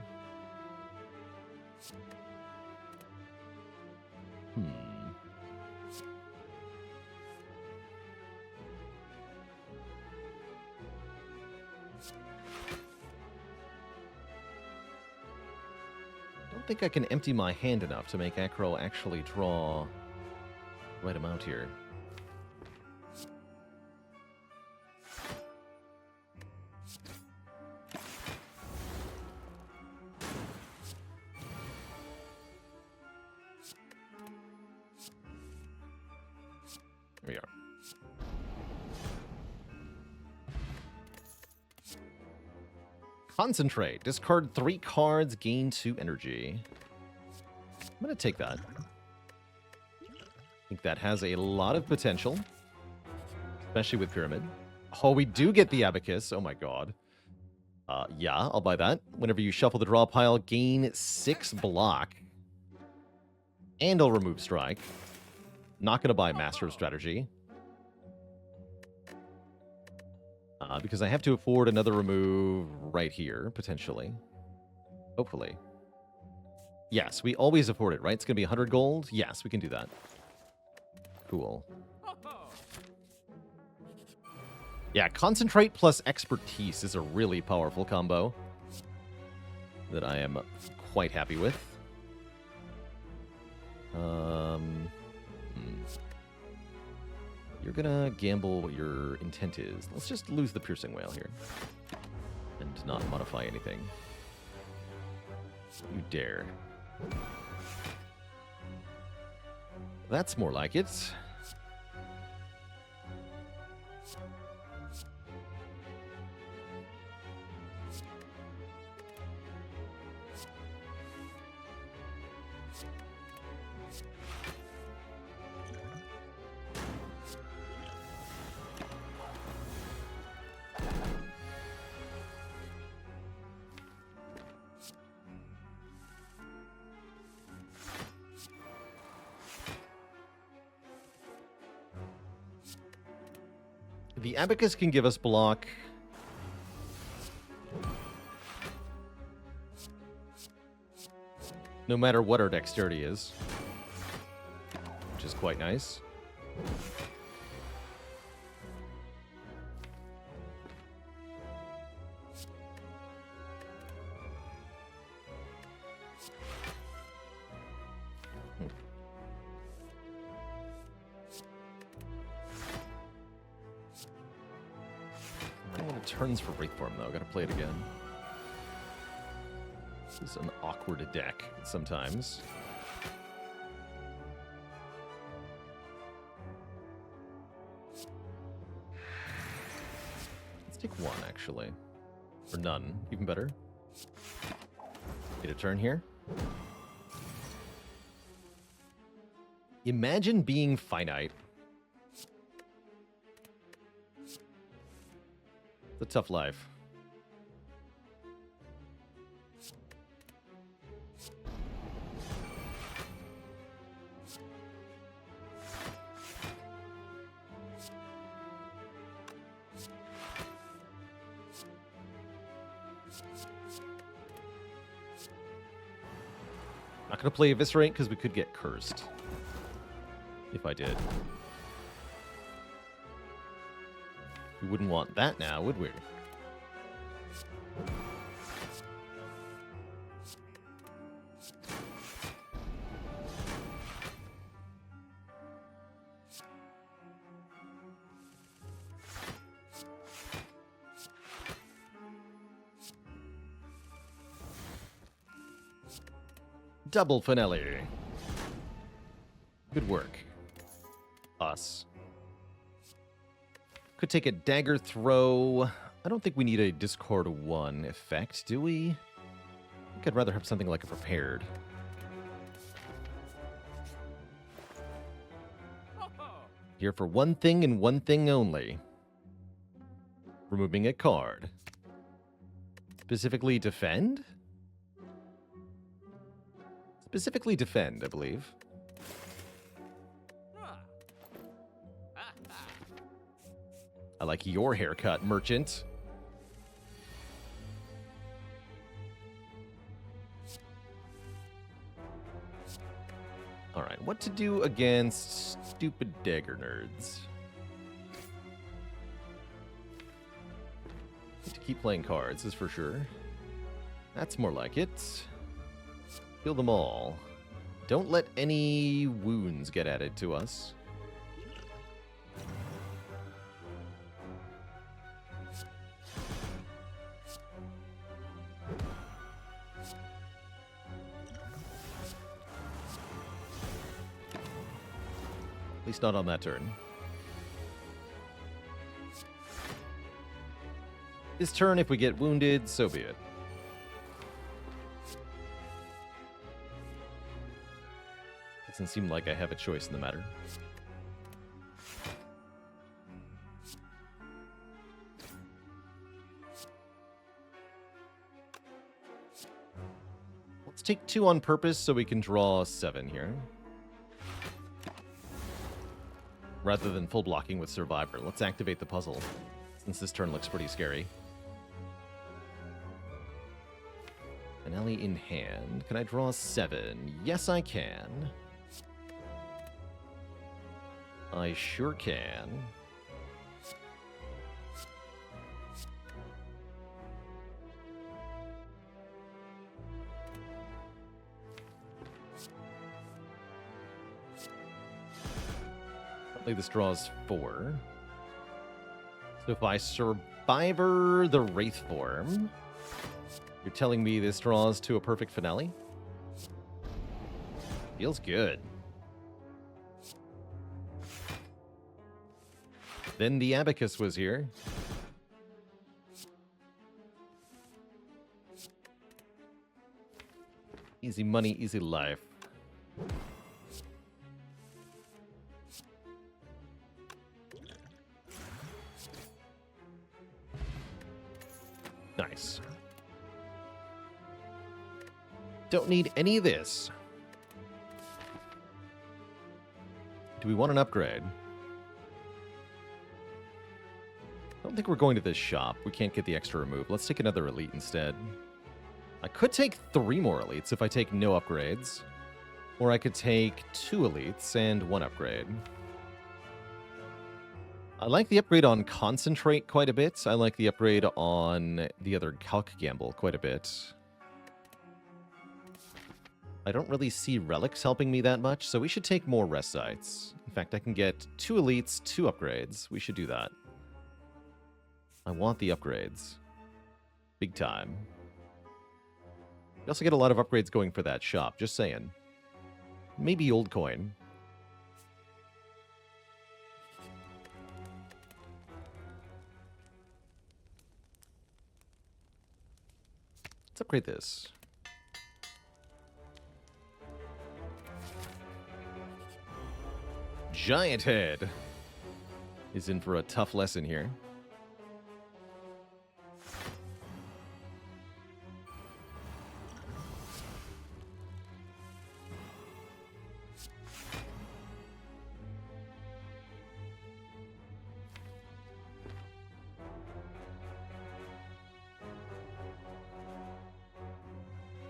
Don't think I can empty my hand enough to make Acro actually draw the right amount here. There we are. Concentrate. Discard 3 cards, gain 2 energy. I'm going to take that. I think that has a lot of potential, especially with Pyramid. Oh, we do get the Abacus. Oh my god. Yeah, I'll buy that. Whenever you shuffle the draw pile, gain 6 block. And I'll remove Strike. Not going to buy Master of Strategy. Because I have to afford another remove right here, potentially. Hopefully. Yes, we always afford it, right? It's going to be 100 gold? Yes, we can do that. Cool. Yeah, Concentrate plus Expertise is a really powerful combo that I am quite happy with. You're gonna gamble what your intent is. Let's just lose the Piercing Whale here. And not modify anything. You dare. That's more like it. The Abacus can give us block. No matter what our dexterity is. Which is quite nice. Turns for Wraith Form, though. Gotta play it again. This is an awkward deck sometimes. Let's take one, actually. Or none. Even better. Get a turn here. Imagine being finite. It's a tough life. Not going to play Eviscerate because we could get cursed. If I did. We wouldn't want that now, would we? Double finale. Good work. Us. Could take a dagger throw. I don't think we need a Discord 1 effect, do we? I think I'd rather have something like a prepared. Here for one thing and one thing only. Removing a card. Specifically defend? Specifically defend, I believe. I like your haircut, merchant. Alright, what to do against stupid dagger nerds? Need to keep playing cards, is for sure. That's more like it. Kill them all. Don't let any wounds get added to us. At least not on that turn. This turn, if we get wounded, so be it. Doesn't seem like I have a choice in the matter. Let's take 2 on purpose so we can draw 7 here. Rather than full blocking with Survivor. Let's activate the puzzle, since this turn looks pretty scary. Finale in hand. Can I draw 7? Yes, I can. I sure can. Apparently this draws 4. So if I Survivor the Wraith form, you're telling me this draws to a perfect finale? Feels good. Then the abacus was here. Easy money, easy life. Nice. Don't need any of this. Do we want an upgrade? I don't think we're going to this shop. We can't get the extra remove. Let's take another elite instead. I could take 3 more elites if I take no upgrades. Or I could take 2 elites and 1 upgrade. I like the upgrade on Concentrate quite a bit. I like the upgrade on the other Calc Gamble quite a bit. I don't really see relics helping me that much, so we should take more rest sites. In fact, I can get 2 elites, 2 upgrades. We should do that. I want the upgrades. Big time. We also get a lot of upgrades going for that shop, just saying. Maybe old coin. Let's upgrade this. Giant Head is in for a tough lesson here.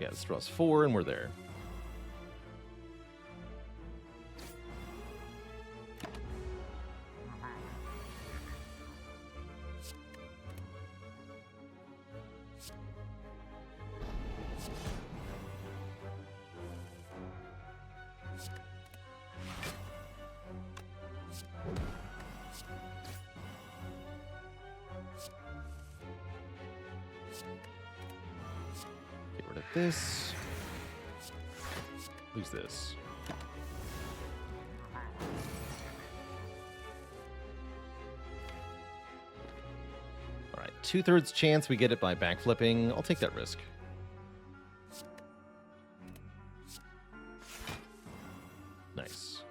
Yeah, this draws 4 and we're there. This. Lose this. All right, 2/3 chance we get it by backflipping. I'll take that risk. Nice.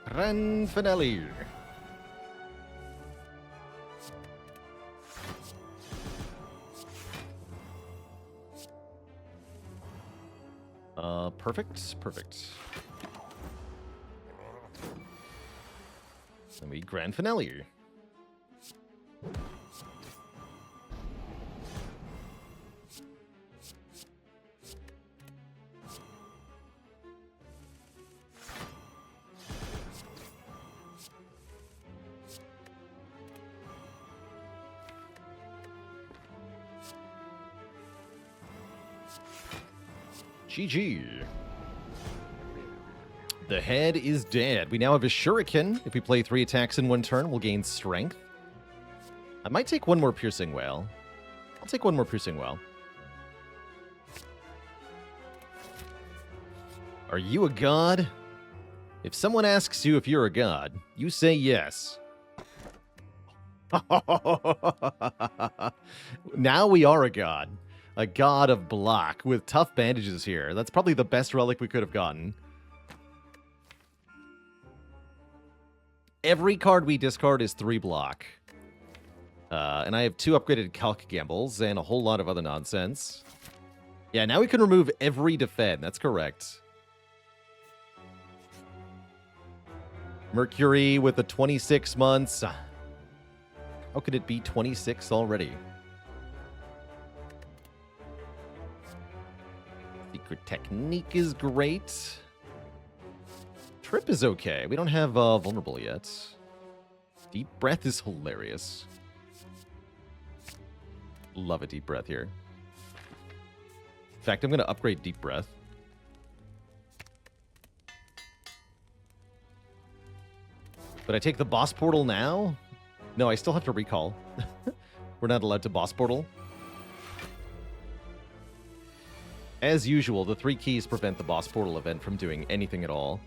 Grand finale. Perfect. And we grand finale. GG. The head is dead. We now have a shuriken. If we play 3 attacks in 1 turn, we'll gain strength. I might take 1 more piercing whale. I'll take 1 more piercing whale. Are you a god? If someone asks you if you're a god, you say yes. Now we are a god. A god of block with tough bandages here. That's probably the best relic we could have gotten. Every card we discard is 3 block. And I have 2 upgraded Calc Gambles and a whole lot of other nonsense. Yeah, now we can remove every defend. That's correct. Mercury with the 26 months. How could it be 26 already? Secret Technique is great. Trip is okay. We don't have Vulnerable yet. Deep Breath is hilarious. Love a Deep Breath here. In fact, I'm going to upgrade Deep Breath. But I take the boss portal now? No, I still have to recall. We're not allowed to boss portal. As usual, the 3 keys prevent the boss portal event from doing anything at all.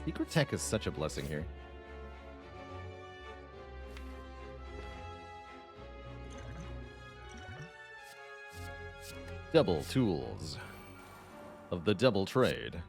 Secret Tech is such a blessing here. Double tools of the double trade.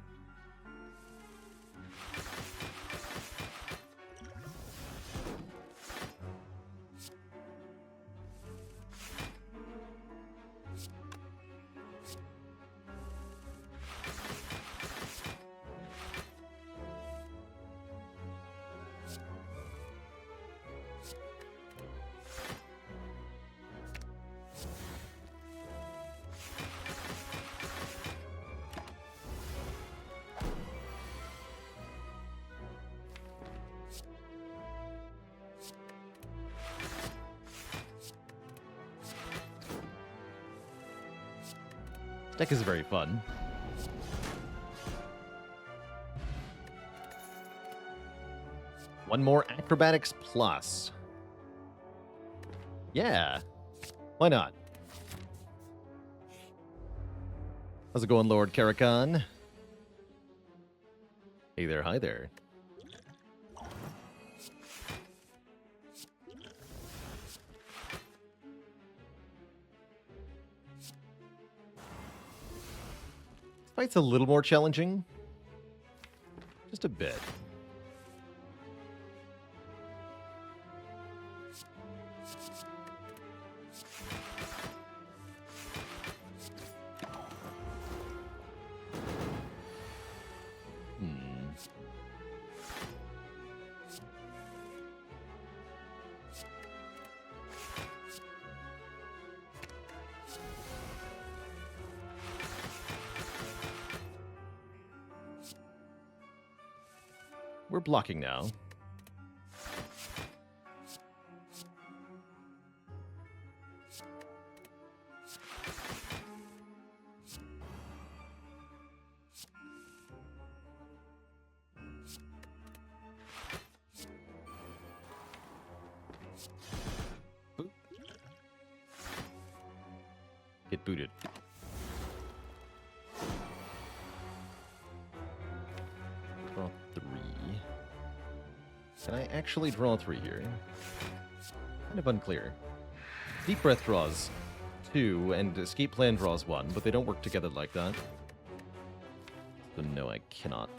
Deck is very fun. One more Acrobatics Plus. Yeah. Why not? How's it going, Lord Karakan? Hey there, hi there. Fight's a little more challenging. Just a bit. We're blocking now. Boop. Get booted. Draw 3. Can I actually draw 3 here? Kind of unclear. Deep Breath draws 2, and Escape Plan draws 1, but they don't work together like that. So no, I cannot.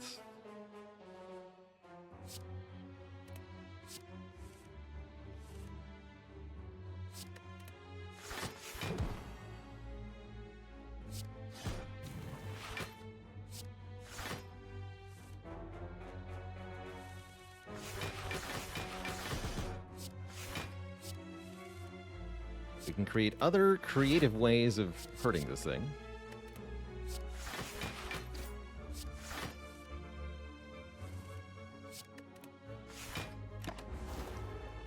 We can create other creative ways of hurting this thing.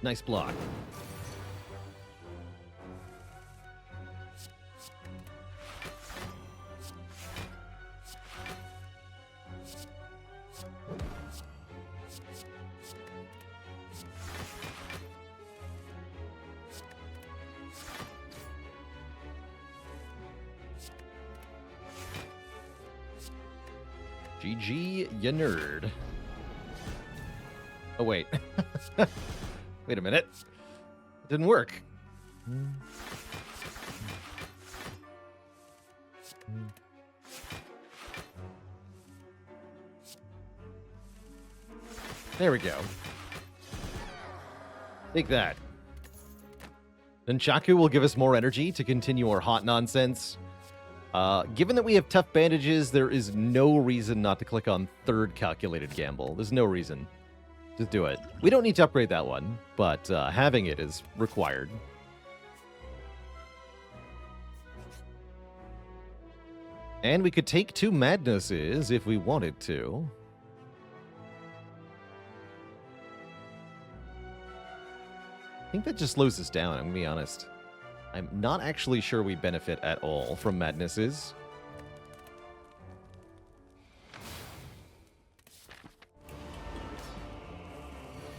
Nice block. GG, ya nerd. Oh, wait. Wait a minute. It didn't work. There we go. Take that. Nunchaku will give us more energy to continue our hot nonsense. Given that we have tough bandages, there is no reason not to click on third calculated gamble. There's no reason. Just do it. We don't need to upgrade that one, but having it is required. And we could take 2 madnesses if we wanted to. I think that just slows us down, I'm going to be honest. I'm not actually sure we benefit at all from madnesses.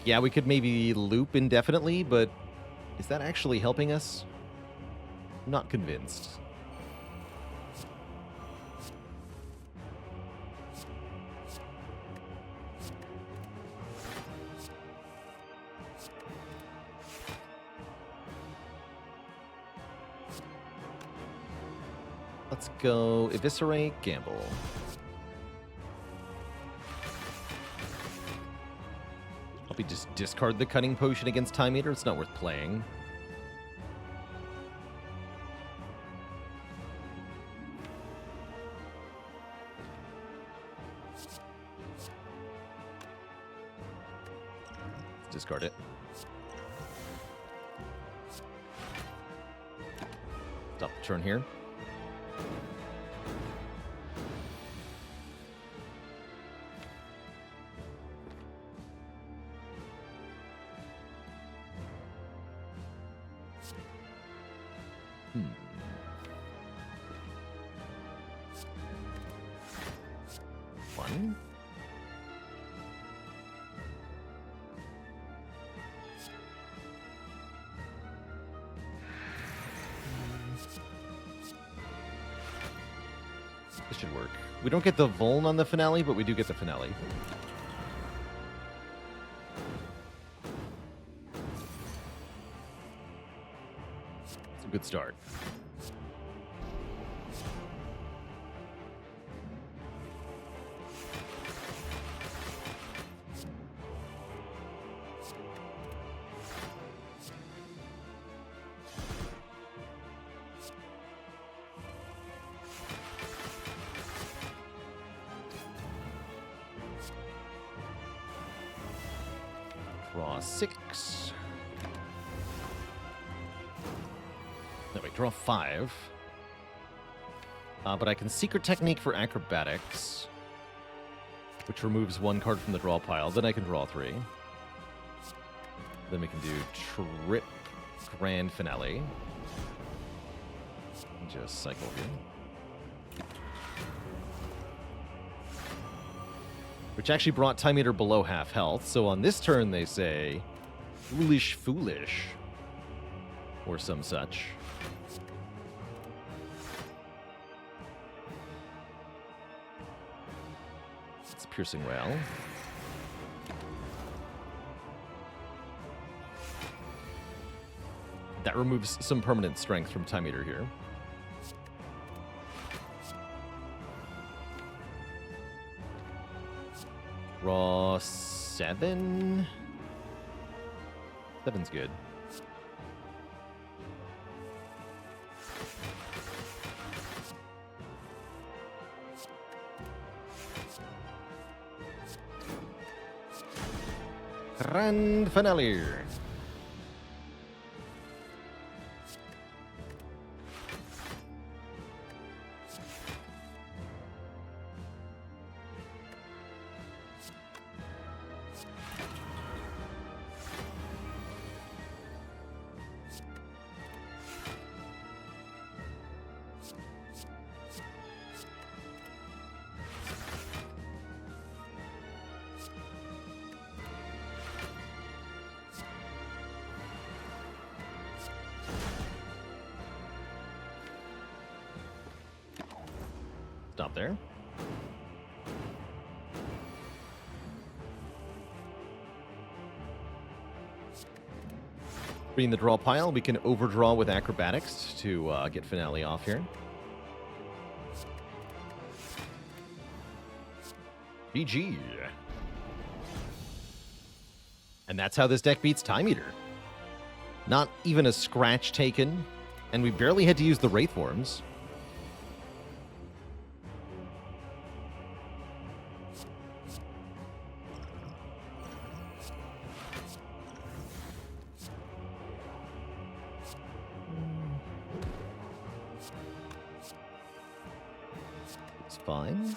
Yeah, we could maybe loop indefinitely, but is that actually helping us? Not convinced. Let's go Eviscerate, Gamble. I'll just discard the Cunning Potion against Time Eater. It's not worth playing. Let's discard it. Stop the turn here. One. This should work. We don't get the Vuln on the finale, but we do get the finale. It's a good start. Draw 6. No, wait, draw 5. But I can Secret Technique for Acrobatics, which removes 1 card from the draw pile. Then I can draw 3. Then we can do Trip Grand Finale. Just cycle here. Which actually brought Time Eater below half health. So on this turn, they say, Foolish, foolish. Or some such. It's Piercing Rail. That removes some permanent strength from Time Eater here. Draw 7. 7's good. Grand Finale. Stop there. Being the draw pile, we can overdraw with acrobatics to get finale off here. GG. And that's how this deck beats Time Eater. Not even a scratch taken, and we barely had to use the Wraith Forms. It's fine.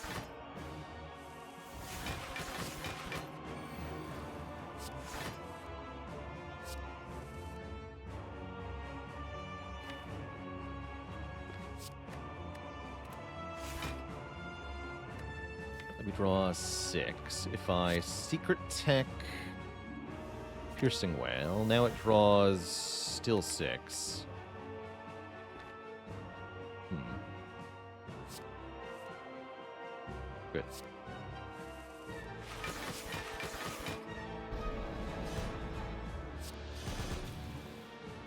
Let me draw 6. If I Secret Tech Piercing Whale, now it draws still 6. Good.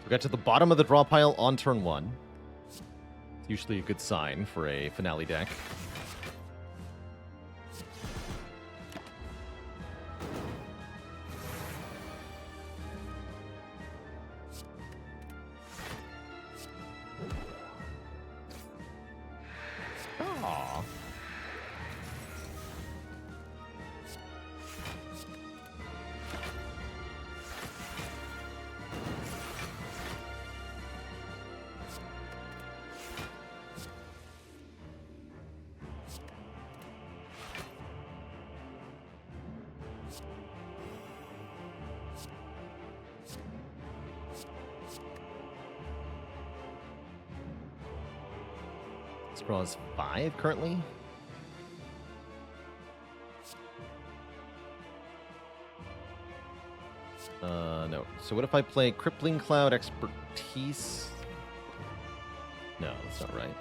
We got to the bottom of the draw pile on turn 1. It's usually a good sign for a finale deck. Aww. This draws 5 currently. No. So what if I play Crippling Cloud Expertise? No, that's not right.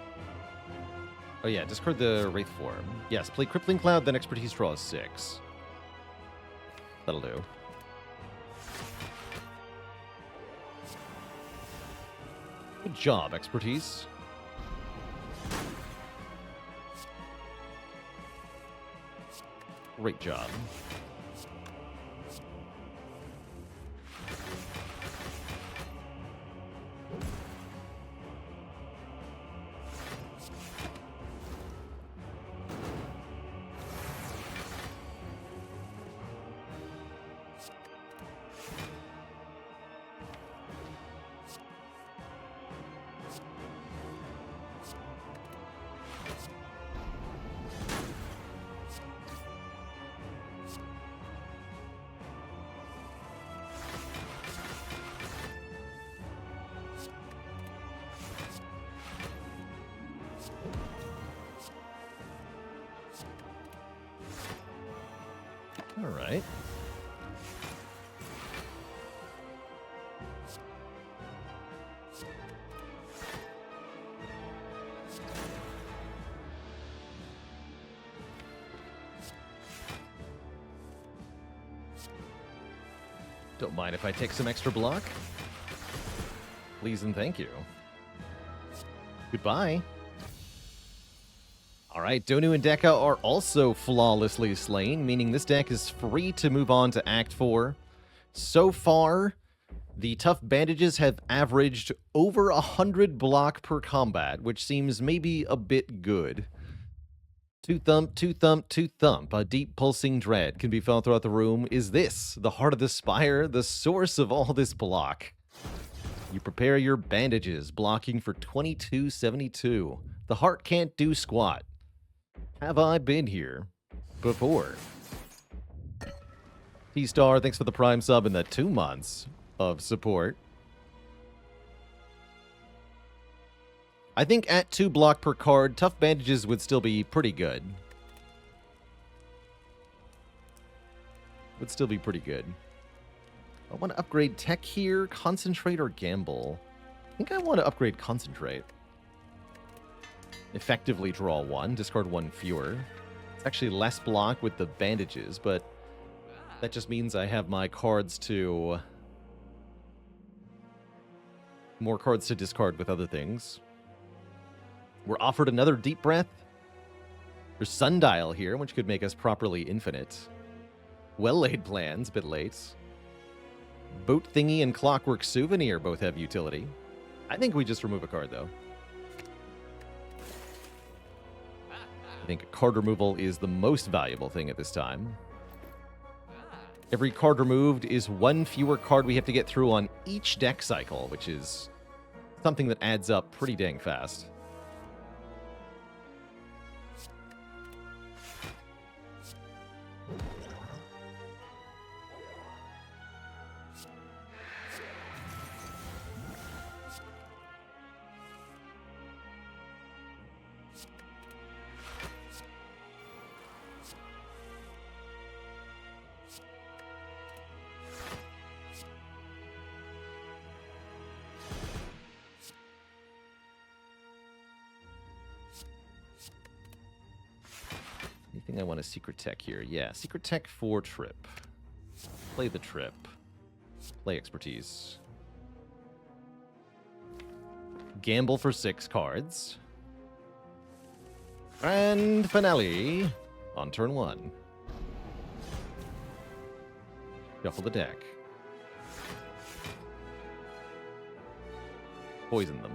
Oh yeah, discard the Wraith Form. Yes, play Crippling Cloud, then Expertise draws 6. That'll do. Good job, Expertise. Great job. All right. Don't mind if I take some extra block. Please and thank you. Goodbye. All right, Donu and Deka are also flawlessly slain, meaning this deck is free to move on to Act 4. So far, the Tough Bandages have averaged over 100 block per combat, which seems maybe a bit good. Two thump, two thump, two thump. A deep pulsing dread can be felt throughout the room. Is this the heart of the spire, the source of all this block? You prepare your bandages, blocking for 2272. The heart can't do squat. Have I been here before? T-Star, thanks for the Prime sub and the 2 months of support. I think at 2 block per card, Tough Bandages would still be pretty good. Would still be pretty good. I want to upgrade Tech here, Concentrate, or Gamble. I think I want to upgrade Concentrate. Effectively draw 1, discard 1 fewer. It's actually less block with the bandages, but that just means I have my cards to more cards to discard with other things. We're offered another Deep Breath. There's Sundial here, which could make us properly infinite. Well-laid plans, a bit late. Boat Thingy and Clockwork Souvenir both have utility. I think we just remove a card, though. I think card removal is the most valuable thing at this time. Every card removed is one fewer card we have to get through on each deck cycle, which is something that adds up pretty dang fast. I want a secret tech here. Yeah, secret tech for trip. Play the trip. Play expertise. Gamble for 6 cards. Grand finale on turn 1. Shuffle the deck. Poison them.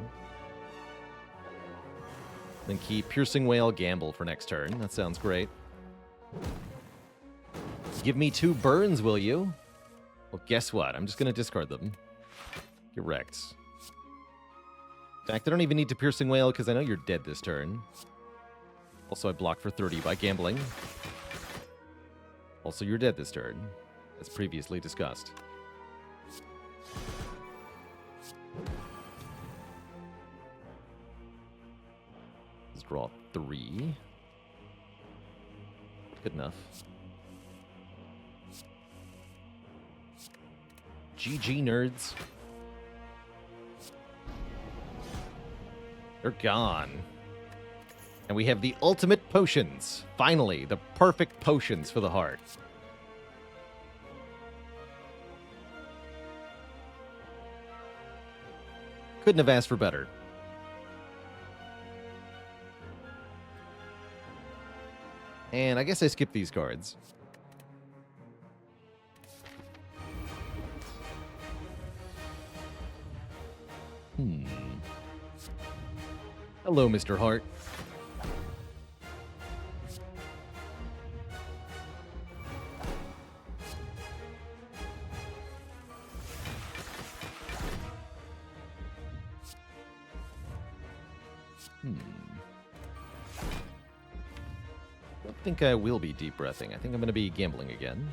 Then keep Piercing Whale, gamble for next turn. That sounds great. Give me 2 burns, will you? Well, guess what? I'm just going to discard them. Get wrecked. In fact, I don't even need to Piercing Whale because I know you're dead this turn. Also, I blocked for 30 by gambling. Also, you're dead this turn, as previously discussed. Let's draw 3. Good enough. GG, nerds. They're gone. And we have the ultimate potions. Finally, the perfect potions for the heart. Couldn't have asked for better. And I guess I skipped these cards. Hello, Mr. Hart. I don't think I will be deep breathing. I think I'm going to be gambling again.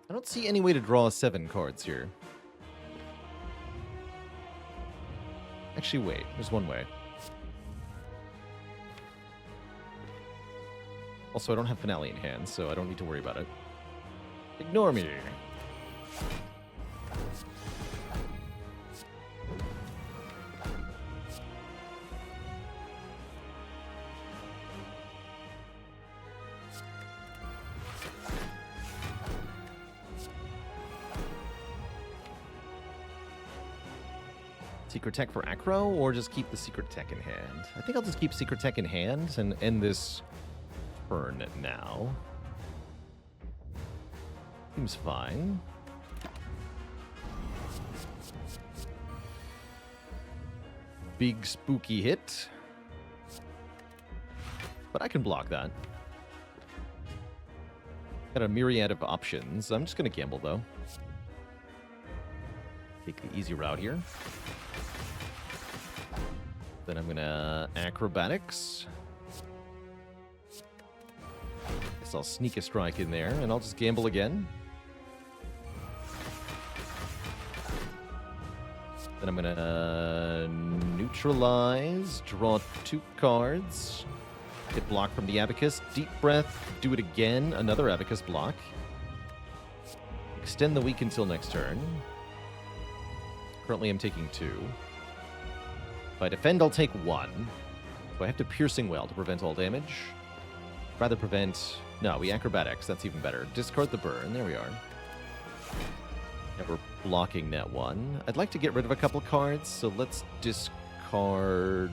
I don't see any way to draw 7 cards here. Actually, wait. There's one way. Also, I don't have Finale in hand, so I don't need to worry about it. Ignore me. Secret Tech for Acro, or just keep the Secret Tech in hand? I think I'll just keep Secret Tech in hand and end this turn now. Seems fine. Big spooky hit. But I can block that. Got a myriad of options. I'm just going to gamble, though. Take the easy route here. Then I'm gonna acrobatics. Guess I'll sneak a strike in there, and I'll just gamble again. Then I'm gonna neutralize, draw 2 cards, get blocked from the Abacus, deep breath, do it again, another Abacus block. Extend the week until next turn. Currently I'm taking 2. If I defend, I'll take 1. So I have to Piercing Wail to prevent all damage. Rather prevent... No, we Acrobatics. That's even better. Discard the burn. There we are. And we're blocking that 1. I'd like to get rid of a couple cards, so let's discard...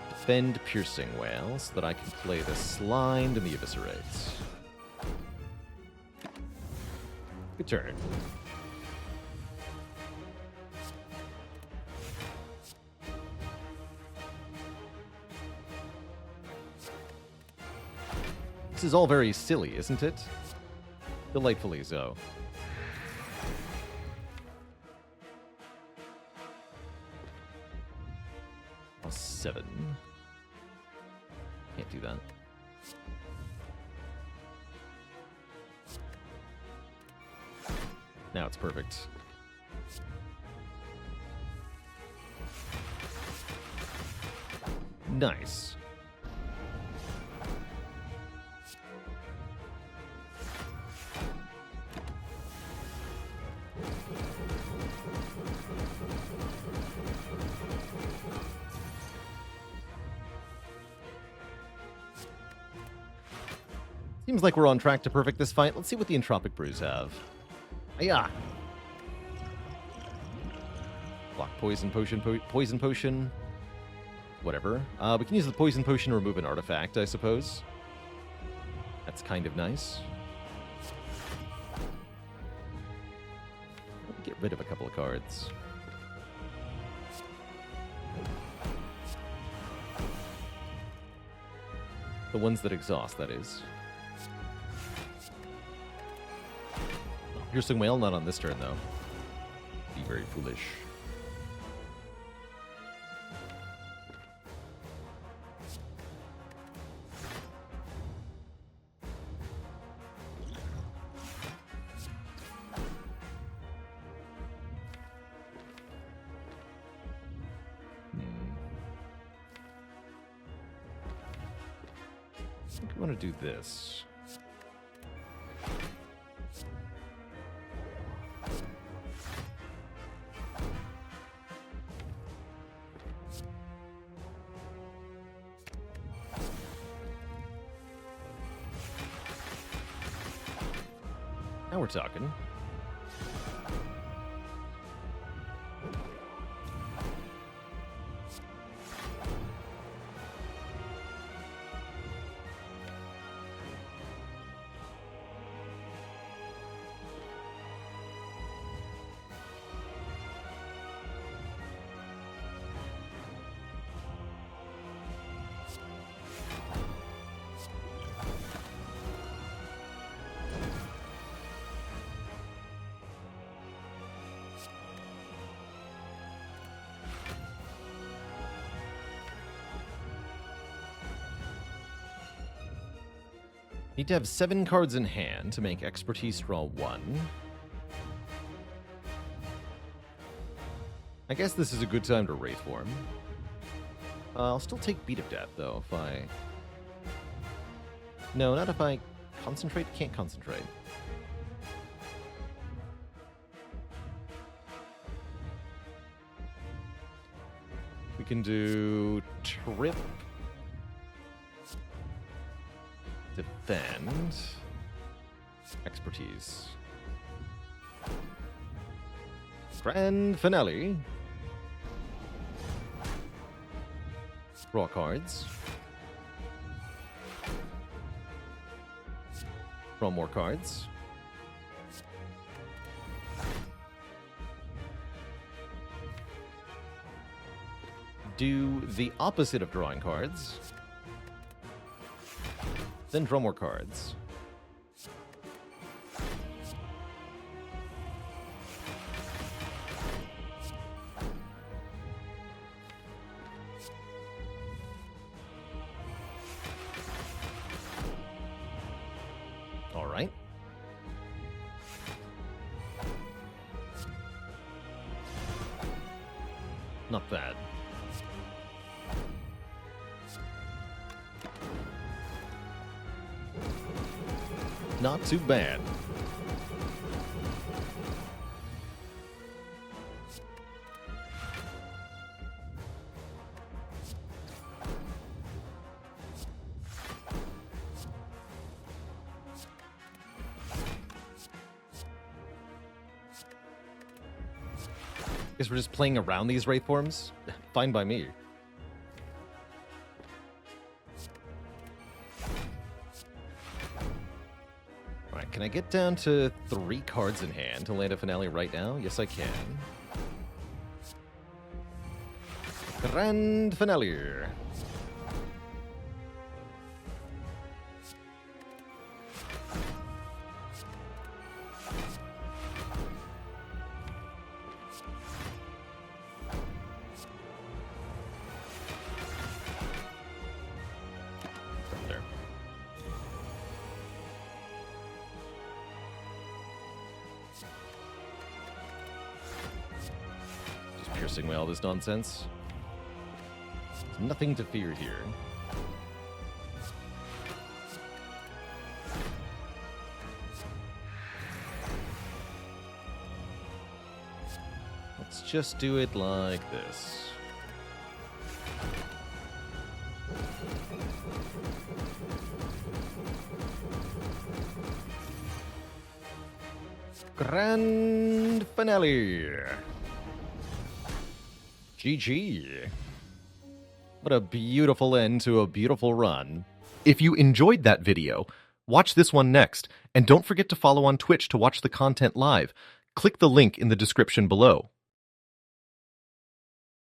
Defend Piercing Wail so that I can play the Slimed and the Eviscerate. Good turn. This is all very silly, isn't it? Delightfully so. +7. Can't do that. Now it's perfect. Nice. Seems like we're on track to perfect this fight. Let's see what the Entropic Brews have. Hiya! Block Poison Potion, Poison Potion. Whatever. We can use the Poison Potion to remove an artifact, I suppose. That's kind of nice. Get rid of a couple of cards. The ones that exhaust, that is. Piercing Wail, not on this turn, though. Be very foolish. I think I want to do this. Now we're talking. Need to have 7 cards in hand to make Expertise draw 1. I guess this is a good time to Wraith Form. I'll still take Beat of Death, though, if I... No, not if I concentrate. Can't concentrate. We can do Trip. Defend. Expertise. Grand Finale. Draw cards. Draw more cards. Do the opposite of drawing cards. Then draw more cards. All right. Not bad. Not too bad. Guess we're just playing around these Wraith forms? Fine by me. Alright, can I get down to 3 cards in hand to land a finale right now? Yes, I can. Grand finale. Piercing away all this nonsense. There's nothing to fear here. Let's just do it like this. Grand finale. GG. What a beautiful end to a beautiful run. If you enjoyed that video, watch this one next, and don't forget to follow on Twitch to watch the content live. Click the link in the description below.